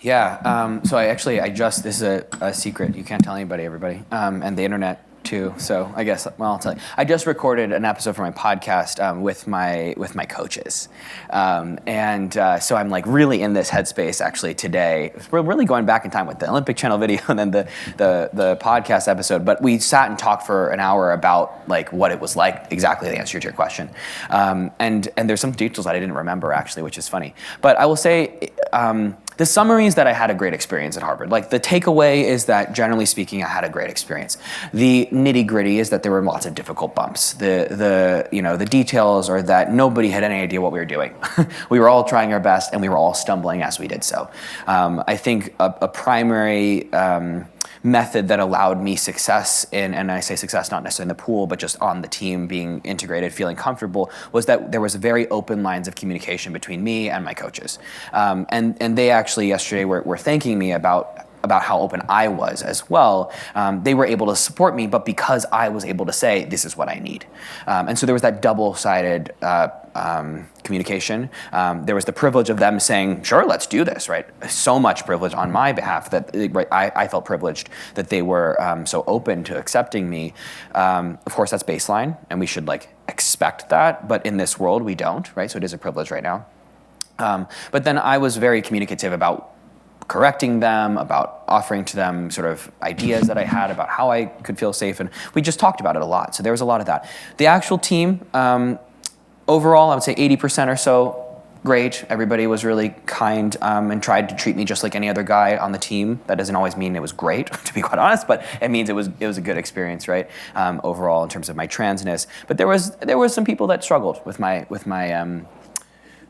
Yeah, so this is a secret. You can't tell anybody, everybody, and the internet too. So I guess, well, I'll tell you. I just recorded an episode for my podcast with my coaches, so I'm really in this headspace actually today. We're really going back in time with the Olympic Channel video and then the podcast episode. But we sat and talked for an hour about what it was like, exactly the answer to your question, and there's some details that I didn't remember actually, which is funny. But I will say. The summary is that I had a great experience at Harvard. The takeaway is that, generally speaking, I had a great experience. The nitty-gritty is that there were lots of difficult bumps. The details are that nobody had any idea what we were doing. We were all trying our best, and we were all stumbling as we did so. I think a primary method that allowed me success and I say success not necessarily in the pool, but just on the team, being integrated, feeling comfortable, was that there was very open lines of communication between me and my coaches. And they actually yesterday were thanking me about how open I was as well. They were able to support me, but because I was able to say, this is what I need. And so there was that double-sided communication. There was the privilege of them saying, sure, let's do this, right? So much privilege on my behalf that I felt privileged that they were so open to accepting me. Of course, that's baseline, and we should expect that, but in this world, we don't, right? So it is a privilege right now. But then I was very communicative about correcting them, about offering to them sort of ideas that I had about how I could feel safe, and we just talked about it a lot. So there was a lot of that. The actual team, overall, I would say 80% or so, great. Everybody was really kind and tried to treat me just like any other guy on the team. That doesn't always mean it was great, to be quite honest, but it means it was a good experience, right? Overall, in terms of my transness. But there was some people that struggled with my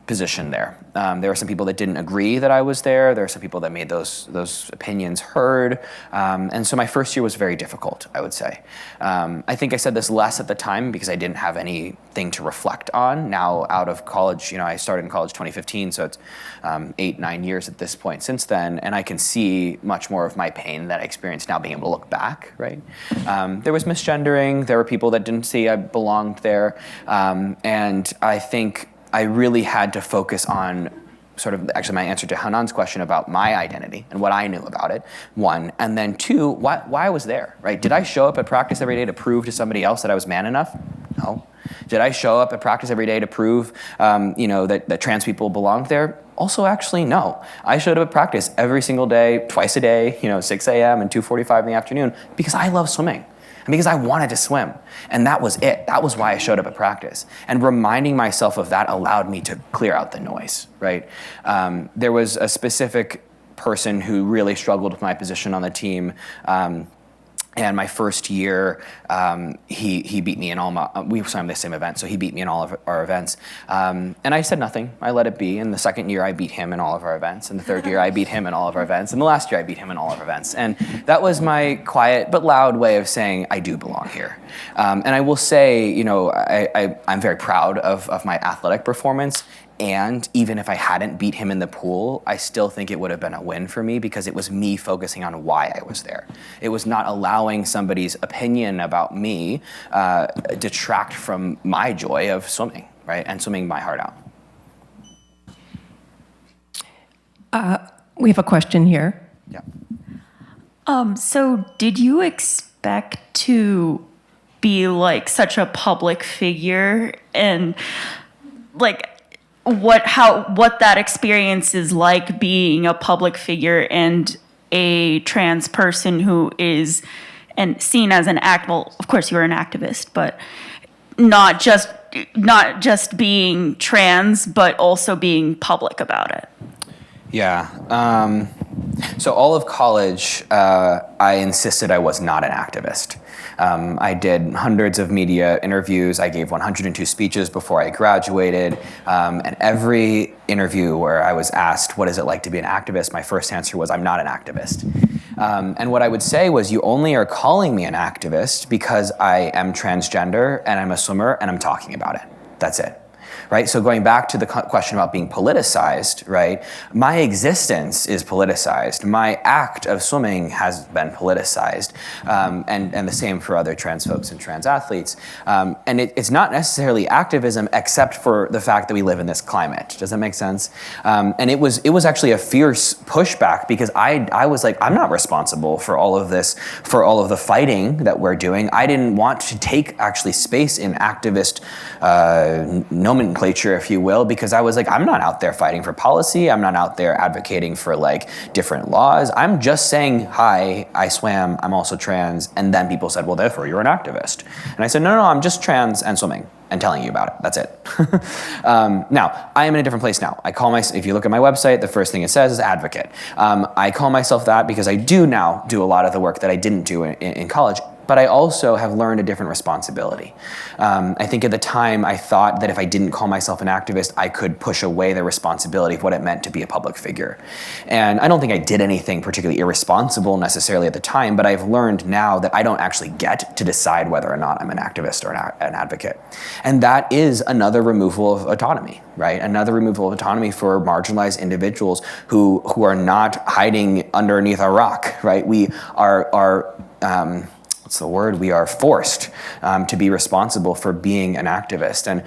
position there. There were some people that didn't agree that I was there. There were some people that made those opinions heard. And so my first year was very difficult, I would say. I think I said this less at the time because I didn't have anything to reflect on. Now out of college, I started in college 2015, so it's 8-9 years at this point since then, and I can see much more of my pain that I experienced now being able to look back, right? There was misgendering, there were people that didn't see I belonged there, and I think I really had to focus on sort of actually my answer to Hanan's question about my identity and what I knew about it, one, and then two, why I was there, right? Did I show up at practice every day to prove to somebody else that I was man enough? No. Did I show up at practice every day to prove, that trans people belonged there? Also, actually, no. I showed up at practice every single day, twice a day, 6 a.m. and 2:45 in the afternoon, because I love swimming. And because I wanted to swim. And that was it. That was why I showed up at practice. And reminding myself of that allowed me to clear out the noise, right? There was a specific person who really struggled with my position on the team. And my first year, he beat me in all my, we swam the same event, so he beat me in all of our events. And I said nothing, I let it be. And the second year I beat him in all of our events. And the third year I beat him in all of our events. And the last year I beat him in all of our events. And that was my quiet but loud way of saying, I do belong here. And I will say, I'm very proud of my athletic performance. And even if I hadn't beat him in the pool, I still think it would have been a win for me because it was me focusing on why I was there. It was not allowing somebody's opinion about me detract from my joy of swimming, right? And swimming my heart out. We have a question here. Yeah. So did you expect to be like such a public figure, and like what that experience is like being a public figure and a trans person who is seen as an well, of course you are an activist, but not just being trans, but also being public about it? Yeah. So all of college, I insisted I was not an activist. I did hundreds of media interviews. I gave 102 speeches before I graduated. And every interview where I was asked, what is it like to be an activist? My first answer was, I'm not an activist. And what I would say was, you only are calling me an activist because I am transgender and I'm a swimmer and I'm talking about it. That's it. Right? So going back to the question about being politicized, right? My existence is politicized. My act of swimming has been politicized, and the same for other trans folks and trans athletes. And it's not necessarily activism, except for the fact that we live in this climate. Does that make sense? And it was actually a fierce pushback because I was like, I'm not responsible for all of this, for all of the fighting that we're doing. I didn't want to take actually space in activist nomenclature, if you will, because I was like, I'm not out there fighting for policy. I'm not out there advocating for like different laws. I'm just saying, hi, I swam, I'm also trans. And then people said, well, therefore you're an activist. And I said, no, I'm just trans and swimming and telling you about it. That's it. Now, I am in a different place now. I call myself, if you look at my website, the first thing it says is advocate. I call myself that because I do now do a lot of the work that I didn't do in college. But I also have learned a different responsibility. I think at the time I thought that if I didn't call myself an activist, I could push away the responsibility of what it meant to be a public figure. And I don't think I did anything particularly irresponsible necessarily at the time, but I've learned now that I don't actually get to decide whether or not I'm an activist or an advocate. And that is another removal of autonomy, right? Another removal of autonomy for marginalized individuals who are not hiding underneath a rock, right? We are what's the word? We are forced to be responsible for being an activist. And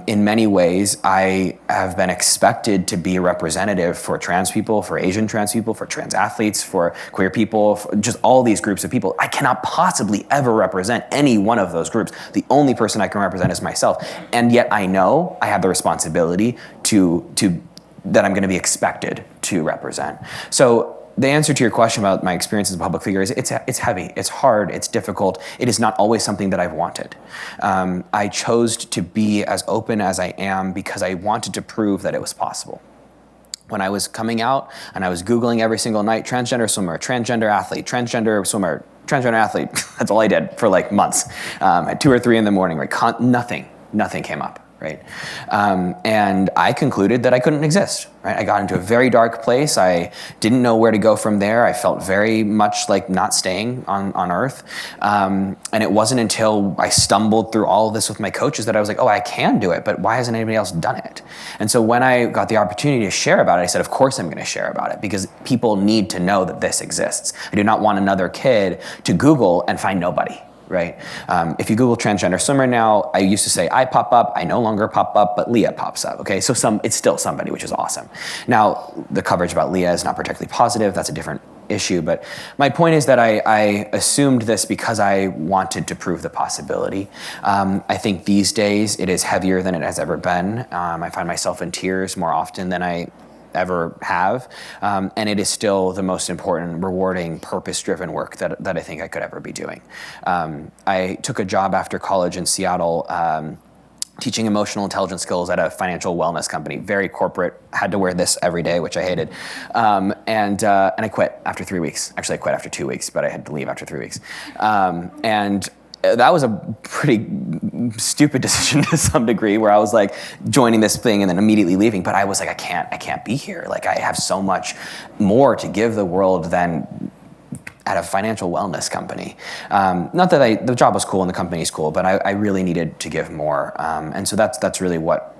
in many ways, I have been expected to be a representative for trans people, for Asian trans people, for trans athletes, for queer people, for just all these groups of people. I cannot possibly ever represent any one of those groups. The only person I can represent is myself. And yet I know I have the responsibility that I'm going to be expected to represent. So the answer to your question about my experience as a public figure is it's heavy, it's hard, it's difficult. It is not always something that I've wanted. I chose to be as open as I am because I wanted to prove that it was possible. When I was coming out and I was Googling every single night, transgender swimmer, transgender athlete, transgender swimmer, transgender athlete, that's all I did for like months. At 2 or 3 in the morning, right? Nothing came up. right? And I concluded that I couldn't exist, right? I got into a very dark place. I didn't know where to go from there. I felt very much like not staying on Earth. And it wasn't until I stumbled through all of this with my coaches that I was like, oh, I can do it, but why hasn't anybody else done it? And so when I got the opportunity to share about it, I said, of course I'm gonna share about it because people need to know that this exists. I do not want another kid to Google and find nobody. Right? If you Google transgender swimmer now, I used to say I pop up, I no longer pop up, but Leah pops up, okay? So it's still somebody, which is awesome. Now, the coverage about Leah is not particularly positive, that's a different issue, but my point is that I assumed this because I wanted to prove the possibility. I think these days it is heavier than it has ever been. I find myself in tears more often than I ever have, and it is still the most important, rewarding, purpose-driven work that I think I could ever be doing. I took a job after college in Seattle teaching emotional intelligence skills at a financial wellness company, very corporate, had to wear this every day, which I hated, and I quit after 3 weeks. Actually, I quit after 2 weeks, but I had to leave after 3 weeks. And that was a pretty stupid decision to some degree, where I was like joining this thing and then immediately leaving. But I was like, I can't be here. Like I have so much more to give the world than at a financial wellness company. Not that the job was cool and the company's cool, but I really needed to give more. And so that's really what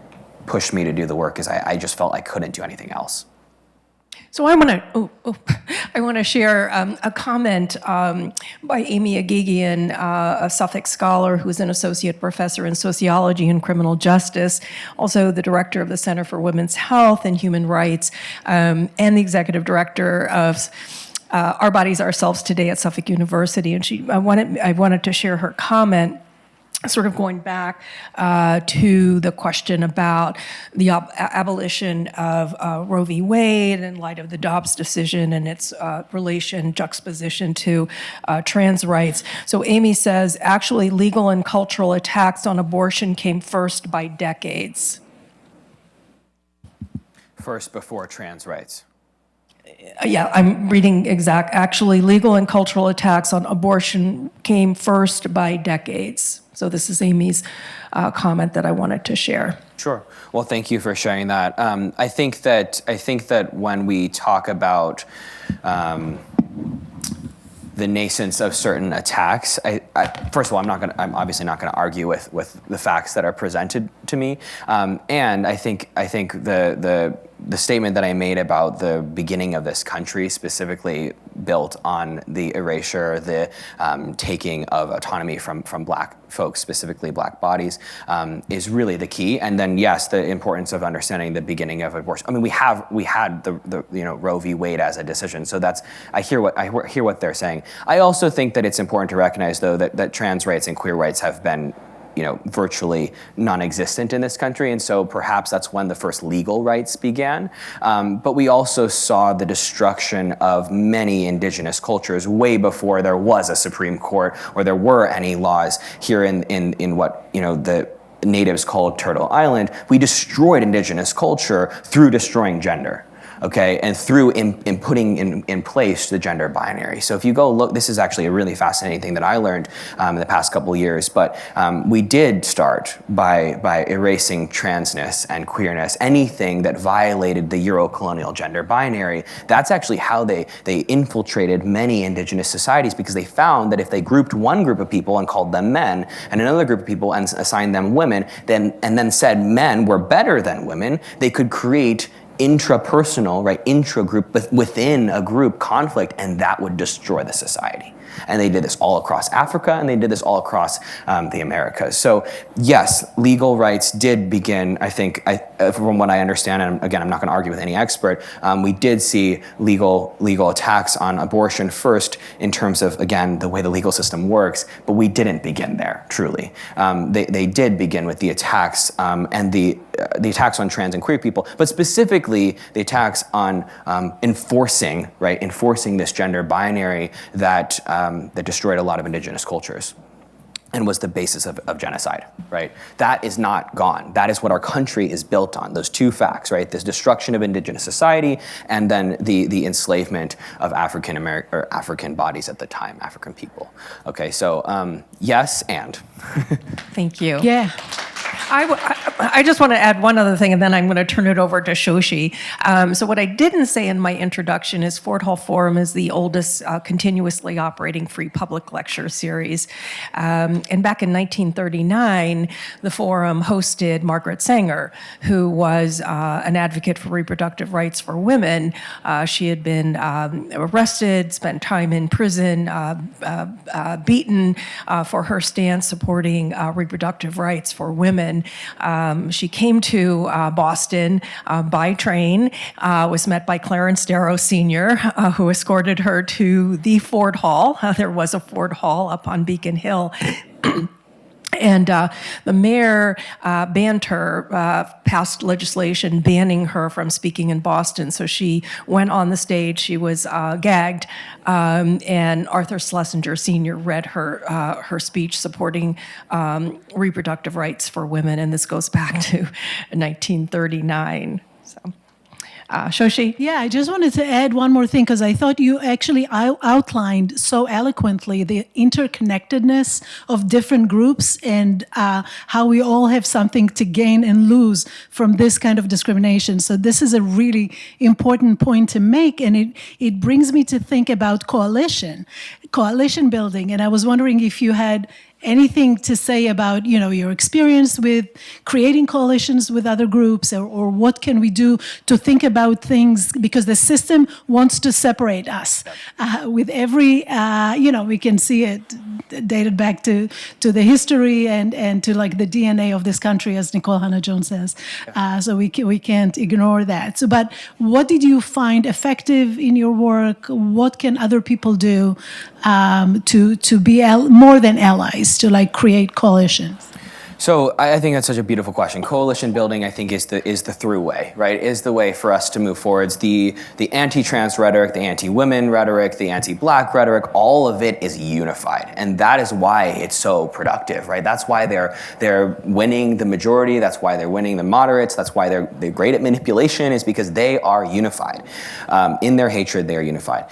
pushed me to do the work, is I just felt I couldn't do anything else. So I want to share a comment by Amy Agigian, a Suffolk scholar who is an associate professor in sociology and criminal justice, also the director of the Center for Women's Health and Human Rights, and the executive director of Our Bodies, Ourselves Today at Suffolk University. And I wanted to share her comment, sort of going back to the question about the abolition of Roe v. Wade in light of the Dobbs decision and its juxtaposition to trans rights. So Amy says, actually, legal and cultural attacks on abortion came first by decades. First before trans rights. Yeah, I'm reading actually, legal and cultural attacks on abortion came first by decades. So this is Amy's comment that I wanted to share. Sure. Well, thank you for sharing that. I think that when we talk about the nascence of certain attacks, first of all, I'm obviously not going to argue with the facts that are presented to me, and I think the statement that I made about the beginning of this country, specifically built on the erasure, the taking of autonomy from Black folks, specifically Black bodies, is really the key. And then yes, the importance of understanding the beginning of abortion. I mean, we had the Roe v. Wade as a decision. So I hear what they're saying. I also think that it's important to recognize, though, that trans rights and queer rights have been virtually non-existent in this country, and so perhaps that's when the first legal rights began. But we also saw the destruction of many indigenous cultures way before there was a Supreme Court or there were any laws here in what the natives called Turtle Island. We destroyed indigenous culture through destroying gender. Okay, and through in putting in place the gender binary. So if you go look, this is actually a really fascinating thing that I learned in the past couple of years, but we did start by erasing transness and queerness, anything that violated the Euro-colonial gender binary. That's actually how they infiltrated many indigenous societies, because they found that if they grouped one group of people and called them men, and another group of people and assigned them women, and then said men were better than women, they could create intrapersonal, intra-group, within a group conflict, and that would destroy the society. And they did this all across Africa, and they did this all across the Americas. So yes, legal rights did begin, I think, from what I understand, and again, I'm not going to argue with any expert, we did see legal attacks on abortion first in terms of, again, the way the legal system works, but we didn't begin there, truly. They did begin with the attacks and the attacks on trans and queer people, but specifically the attacks on enforcing this gender binary that destroyed a lot of indigenous cultures and was the basis of genocide, right? That is not gone. That is what our country is built on, those two facts, right? This destruction of indigenous society and then the enslavement of African bodies at the time, African people. Okay, so yes, and. Thank you. Yeah. I just want to add one other thing, and then I'm going to turn it over to Shoshi. So what I didn't say in my introduction is Ford Hall Forum is the oldest continuously operating free public lecture series. And back in 1939, the forum hosted Margaret Sanger, who was an advocate for reproductive rights for women. She had been arrested, spent time in prison, beaten for her stance supporting reproductive rights for women. She came to Boston by train, was met by Clarence Darrow Sr., who escorted her to the Ford Hall. There was a Ford Hall up on Beacon Hill. And the mayor banned her, passed legislation banning her from speaking in Boston. So she went on the stage, she was gagged, and Arthur Schlesinger Sr. read her speech supporting reproductive rights for women, and this goes back to 1939. So. Shoshi? Yeah, I just wanted to add one more thing because I thought you actually outlined so eloquently the interconnectedness of different groups and how we all have something to gain and lose from this kind of discrimination. So this is a really important point to make, and it brings me to think about coalition building. And I was wondering if you had anything to say about, your experience with creating coalitions with other groups, or what can we do to think about things, because the system wants to separate us. With every, we can see it dated back to the history and to like the DNA of this country, as Nicole Hannah-Jones says. So we can't ignore that. So, but what did you find effective in your work? What can other people do to be more than allies, to like create coalitions? So I think that's such a beautiful question. Coalition building, I think, is the throughway, right? Is the way for us to move forwards. The anti-trans rhetoric, the anti-women rhetoric, the anti-black rhetoric, all of it is unified, and that is why it's so productive, right? That's why they're winning the majority. That's why they're winning the moderates. That's why they're great at manipulation. Is because they are unified. In their hatred, they are unified.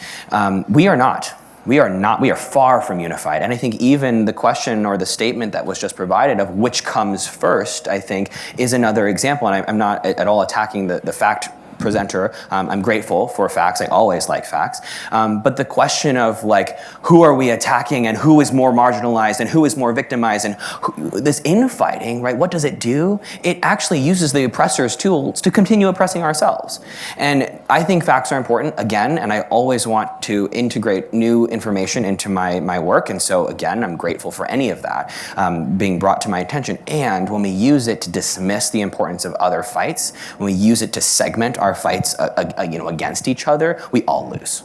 We are not. We are far from unified. And I think even the question or the statement that was just provided of which comes first, I think, is another example. And I'm not at all attacking the fact presenter. I'm grateful for facts. I always like facts. But the question of like, who are we attacking and who is more marginalized and who is more victimized, and this infighting, right? What does it do? It actually uses the oppressor's tools to continue oppressing ourselves. And I think facts are important, again, and I always want to integrate new information into my work. And so again, I'm grateful for any of that being brought to my attention. And when we use it to dismiss the importance of other fights, when we use it to segment our fights against each other, we all lose.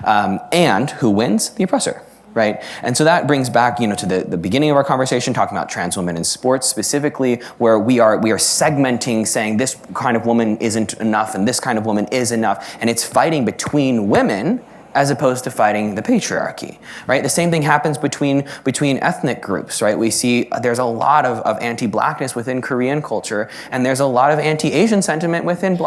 And who wins? The oppressor. Right? And so that brings back, to the beginning of our conversation, talking about trans women in sports specifically, where we are segmenting, saying this kind of woman isn't enough and this kind of woman is enough, and it's fighting between women as opposed to fighting the patriarchy, right? The same thing happens between ethnic groups, right? We see there's a lot of anti-blackness within Korean culture, and there's a lot of anti-Asian sentiment within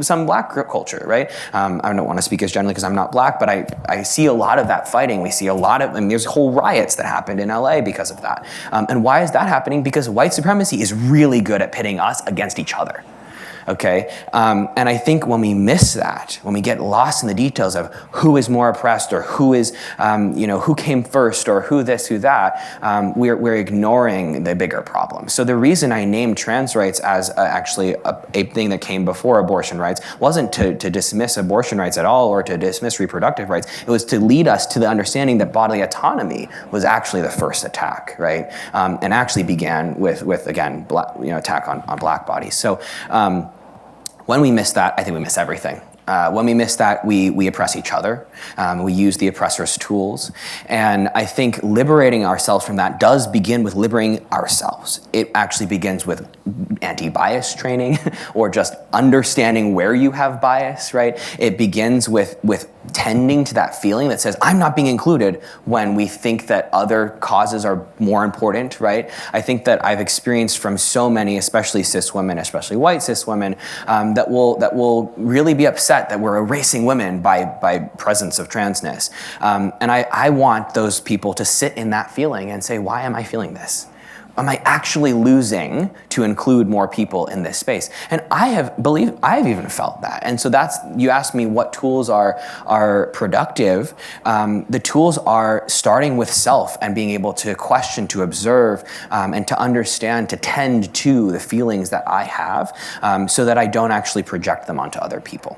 some black culture, right? I don't want to speak as generally because I'm not black, but I see a lot of that fighting. We see a lot of, and there's whole riots that happened in LA because of that. And why is that happening? Because white supremacy is really good at pitting us against each other. Okay, and I think when we miss that, when we get lost in the details of who is more oppressed or who is, who came first or who this, who that, we're ignoring the bigger problem. So the reason I named trans rights as actually a thing that came before abortion rights wasn't to dismiss abortion rights at all or to dismiss reproductive rights. It was to lead us to the understanding that bodily autonomy was actually the first attack, right? And actually began with again, attack on black bodies. So. When we miss that, I think we miss everything. When we miss that, we oppress each other. We use the oppressor's tools. And I think liberating ourselves from that does begin with liberating ourselves. It actually begins with anti-bias training or just understanding where you have bias, right? It begins with tending to that feeling that says, I'm not being included when we think that other causes are more important, right? I think that I've experienced from so many, especially cis women, especially white cis women, that will really be upset that we're erasing women by presence of transness. And I want those people to sit in that feeling and say, why am I feeling this? Am I actually losing to include more people in this space? And I've even felt that. And so you asked me what tools are productive. The tools are starting with self and being able to question, to observe, and to understand, to tend to the feelings that I have, so that I don't actually project them onto other people.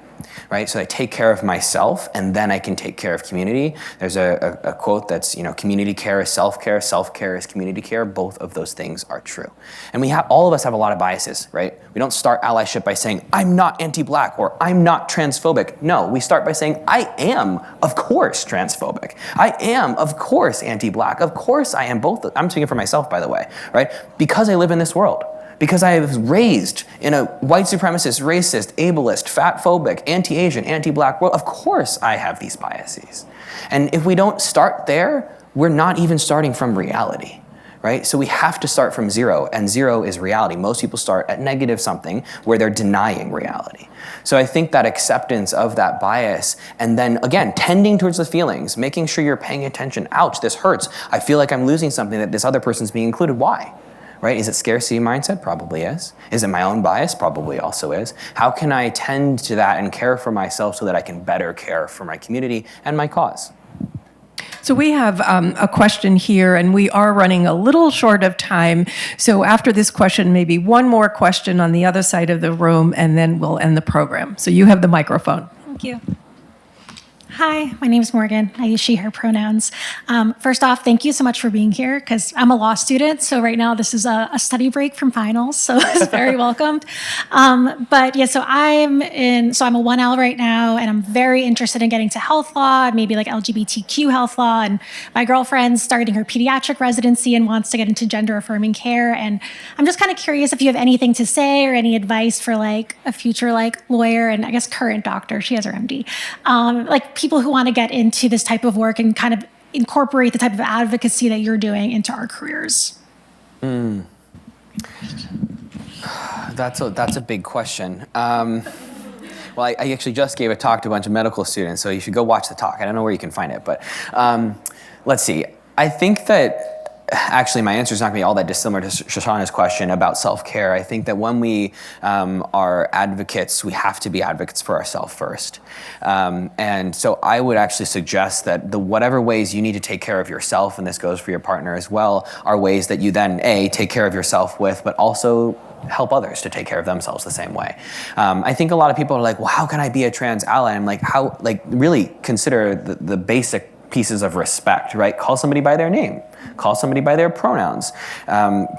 Right? So I take care of myself, and then I can take care of community. There's a quote that's, community care is self-care is community care. Both of those things are true. And all of us have a lot of biases, right? We don't start allyship by saying, I'm not anti-Black or I'm not transphobic. No, we start by saying, I am, of course, transphobic. I am, of course, anti-Black. Of course, I am both. I'm speaking for myself, by the way, right? Because I live in this world. Because I was raised in a white supremacist, racist, ableist, fat-phobic, anti-Asian, anti-Black world, of course I have these biases. And if we don't start there, we're not even starting from reality, right? So we have to start from zero, and zero is reality. Most people start at negative something where they're denying reality. So I think that acceptance of that bias, and then again, tending towards the feelings, making sure you're paying attention. Ouch, this hurts. I feel like I'm losing something that this other person's being included. Why? Right? Is it scarcity mindset? Probably is. Is it my own bias? Probably also is. How can I tend to that and care for myself so that I can better care for my community and my cause? So we have a question here, and we are running a little short of time. So after this question, maybe one more question on the other side of the room, and then we'll end the program. So you have the microphone. Thank you. Hi, my name is Morgan. I use she, her pronouns. First off, thank you so much for being here, because I'm a law student, so right now this is a study break from finals, so it's very welcomed. But yeah, so I'm a 1L right now, and I'm very interested in getting to health law, maybe like LGBTQ health law, and my girlfriend's starting her pediatric residency and wants to get into gender affirming care, and I'm just kind of curious if you have anything to say or any advice for like a future like lawyer and I guess current doctor, she has her MD, like people who want to get into this type of work and kind of incorporate the type of advocacy that you're doing into our careers? That's a big question. Well, I actually just gave a talk to a bunch of medical students, so you should go watch the talk. I don't know where you can find it, but let's see. I think that actually my answer is not going to be all that dissimilar to Shoshana's question about self-care. I think that when we are advocates, we have to be advocates for ourselves first. And so I would actually suggest that whatever ways you need to take care of yourself, and this goes for your partner as well, are ways that you then, A, take care of yourself with, but also help others to take care of themselves the same way. I think a lot of people are like, well, how can I be a trans ally? I'm like, really consider the basic pieces of respect, right? Call somebody by their name. Call somebody by their pronouns.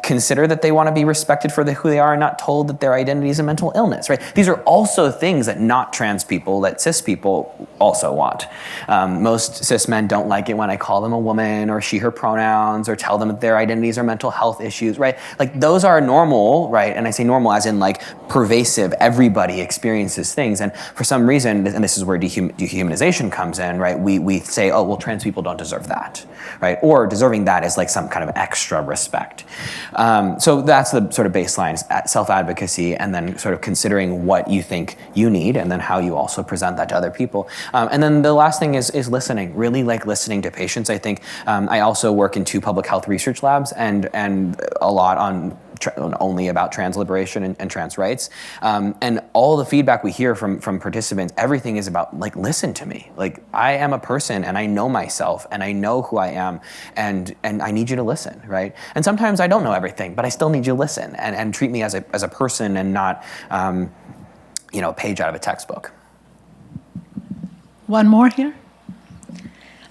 Consider that they want to be respected for who they are and not told that their identity is a mental illness, right? These are also things that not trans people, that cis people also want. Most cis men don't like it when I call them a woman or she, her pronouns, or tell them that their identities are mental health issues, right? Like those are normal, right? And I say normal as in like pervasive, everybody experiences things. And for some reason, and this is where dehumanization comes in, right? We say, oh, well, trans people don't deserve that, right? Or deserving that is like some kind of extra respect. So that's the sort of baseline, self-advocacy, and then sort of considering what you think you need, and then how you also present that to other people. And then the last thing is listening, really like listening to patients. I think I also work in 2 public health research labs, and a lot on only about trans liberation and trans rights. And all the feedback we hear from participants, everything is about like, listen to me. Like I am a person and I know myself and I know who I am, and I need you to listen, right? And sometimes I don't know everything, but I still need you to listen and treat me as a person and not, a page out of a textbook. One more here.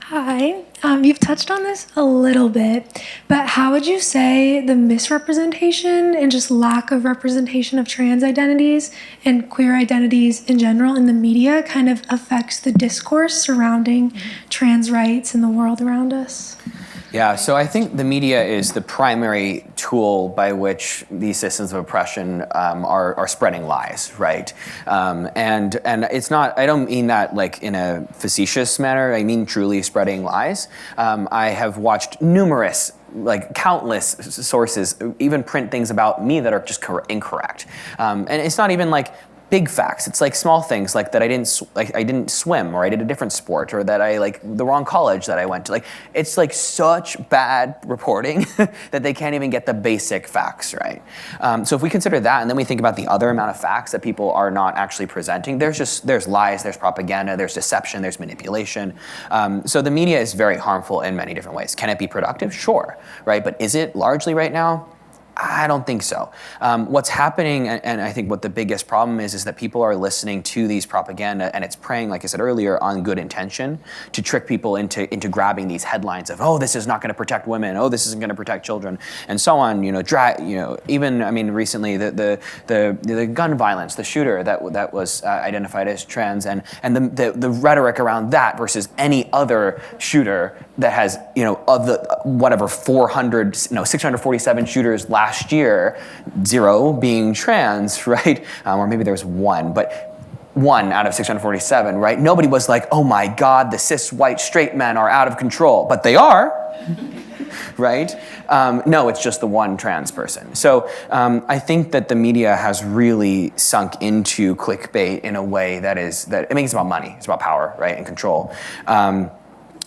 Hi, you've touched on this a little bit, but how would you say the misrepresentation and just lack of representation of trans identities and queer identities in general in the media kind of affects the discourse surrounding trans rights in the world around us? Yeah, so I think the media is the primary tool by which these systems of oppression are spreading lies, right? And it's not, I don't mean that like in a facetious manner, I mean truly spreading lies. I have watched numerous, like countless sources even print things about me that are just incorrect. And it's not even like big facts. It's like small things like that I didn't swim, or I did a different sport, or that I like the wrong college that I went to. Like, it's like such bad reporting that they can't even get the basic facts right. So if we consider that, and then we think about the other amount of facts that people are not actually presenting, there's lies, there's propaganda, there's deception, there's manipulation. So the media is very harmful in many different ways. Can it be productive? Sure, right? But is it largely right now? I don't think so. What's happening, and I think what the biggest problem is that people are listening to these propaganda, and it's preying, like I said earlier, on good intention to trick people into grabbing these headlines of, oh, this is not going to protect women, oh, this isn't going to protect children, and so on. Even recently the gun violence, the shooter that was identified as trans, and the rhetoric around that versus any other shooter that has of the 647 shooters last year, 0 being trans, right? Or maybe there was 1, but 1 out of 647, right? Nobody was like, oh my God, the cis white straight men are out of control, but they are, right? No, it's just the 1 trans person. So I think that the media has really sunk into clickbait in a way that it's about money, it's about power, right, and control.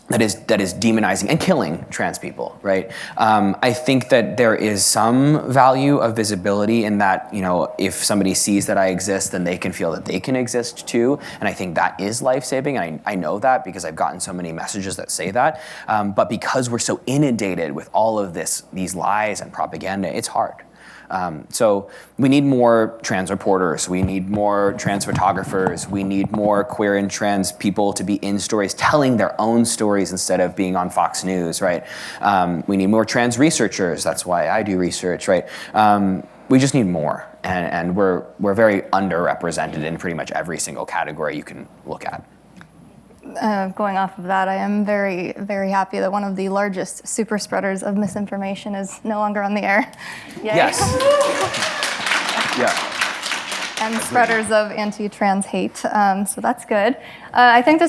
That is demonizing and killing trans people, right? I think that there is some value of visibility in that, if somebody sees that I exist, then they can feel that they can exist too. And I think that is life-saving. I know that because I've gotten so many messages that say that. But because we're so inundated with all of these lies and propaganda, it's hard. So we need more trans reporters, we need more trans photographers, we need more queer and trans people to be in stories, telling their own stories instead of being on Fox News, right? We need more trans researchers, that's why I do research, right? We just need more, and we're very underrepresented in pretty much every single category you can look at. Going off of that, I am very, very happy that one of the largest super spreaders of misinformation is no longer on the air. Yay. Yes. Yeah. And spreaders of anti-trans hate, so that's good. I think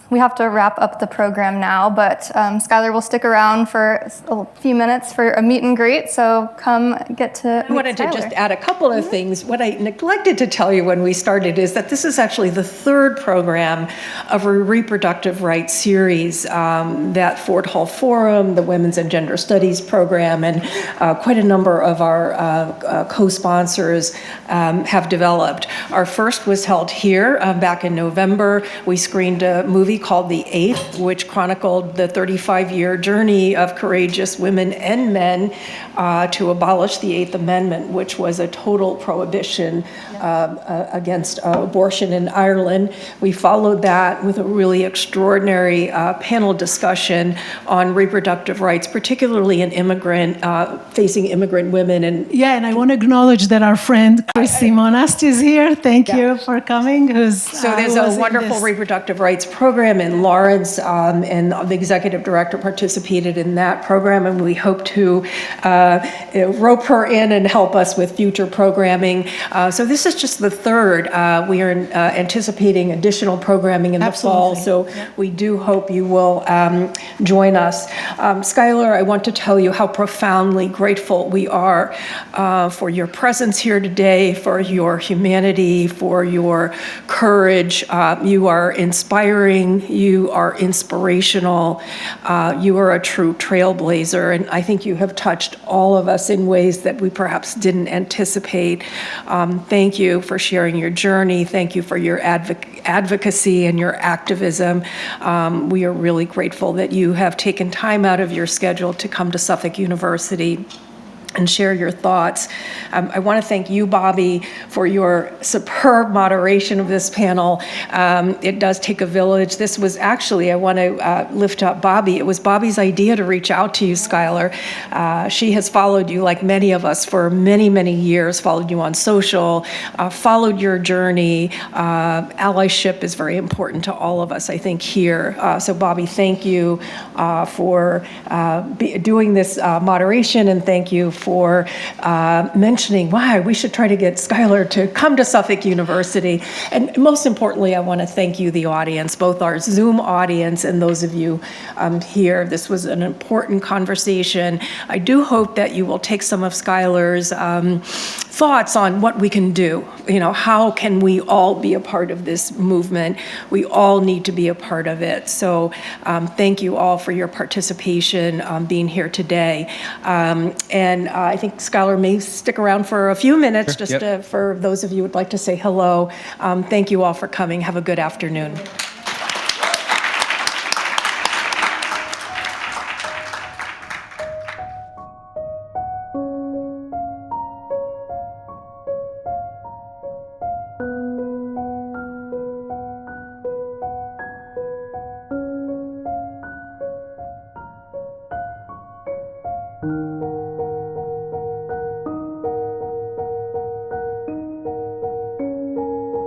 we have to wrap up the program now, but Schuyler will stick around for a few minutes for a meet and greet, so come get to meet I wanted Schuyler. to just add a couple of things. What I neglected to tell you when we started is that this is actually the 3rd program of a reproductive rights series that Ford Hall Forum, the Women's and Gender Studies program, and quite a number of our co-sponsors have developed. Our first was held here back in November. We screened a movie called The Eighth, which chronicled the 35-year journey of courageous women and men to abolish the Eighth Amendment, which was a total prohibition against abortion in Ireland. We followed that with a really extraordinary panel discussion on reproductive rights, particularly in facing immigrant women. And I want to acknowledge that our friend Chris Simonast is here. Thank you for coming. So there's a wonderful reproductive rights program in Lawrence, and the executive director participated in that program, and we hope to rope her in and help us with future programming. So this is just the 3rd. We are anticipating additional programming in the fall, so we do hope you will join us. Schuyler, I want to tell you how profoundly grateful we are for your presence here today, for your humanity, for your courage. You are inspiring, you are inspirational, you are a true trailblazer, and I think you have touched all of us in ways that we perhaps didn't anticipate. Thank you for sharing your journey. Thank you for your advocacy and your activism. We are really grateful that you have taken time out of your schedule to come to Suffolk University and share your thoughts. I want to thank you, Bobbi, for your superb moderation of this panel. It does take a village. This was actually, I want to lift up Bobbi. It was Bobbi's idea to reach out to you, Schuyler. She has followed you, like many of us, for many, many years, followed you on social, followed your journey. Allyship is very important to all of us, I think, here. So Bobbi, thank you for doing this moderation, and thank you for mentioning why we should try to get Schuyler to come to Suffolk University. And most importantly, I want to thank you, the audience, both our Zoom audience and those of you here. This was an important conversation. I do hope that you will take some of Schuyler's thoughts on what we can do. You know, how can we all be a part of this movement? We all need to be a part of it. So thank you all for your participation, being here today. And I think Schuyler may stick around for a few minutes, just for those of you who would like to say hello. Thank you all for coming. Have a good afternoon.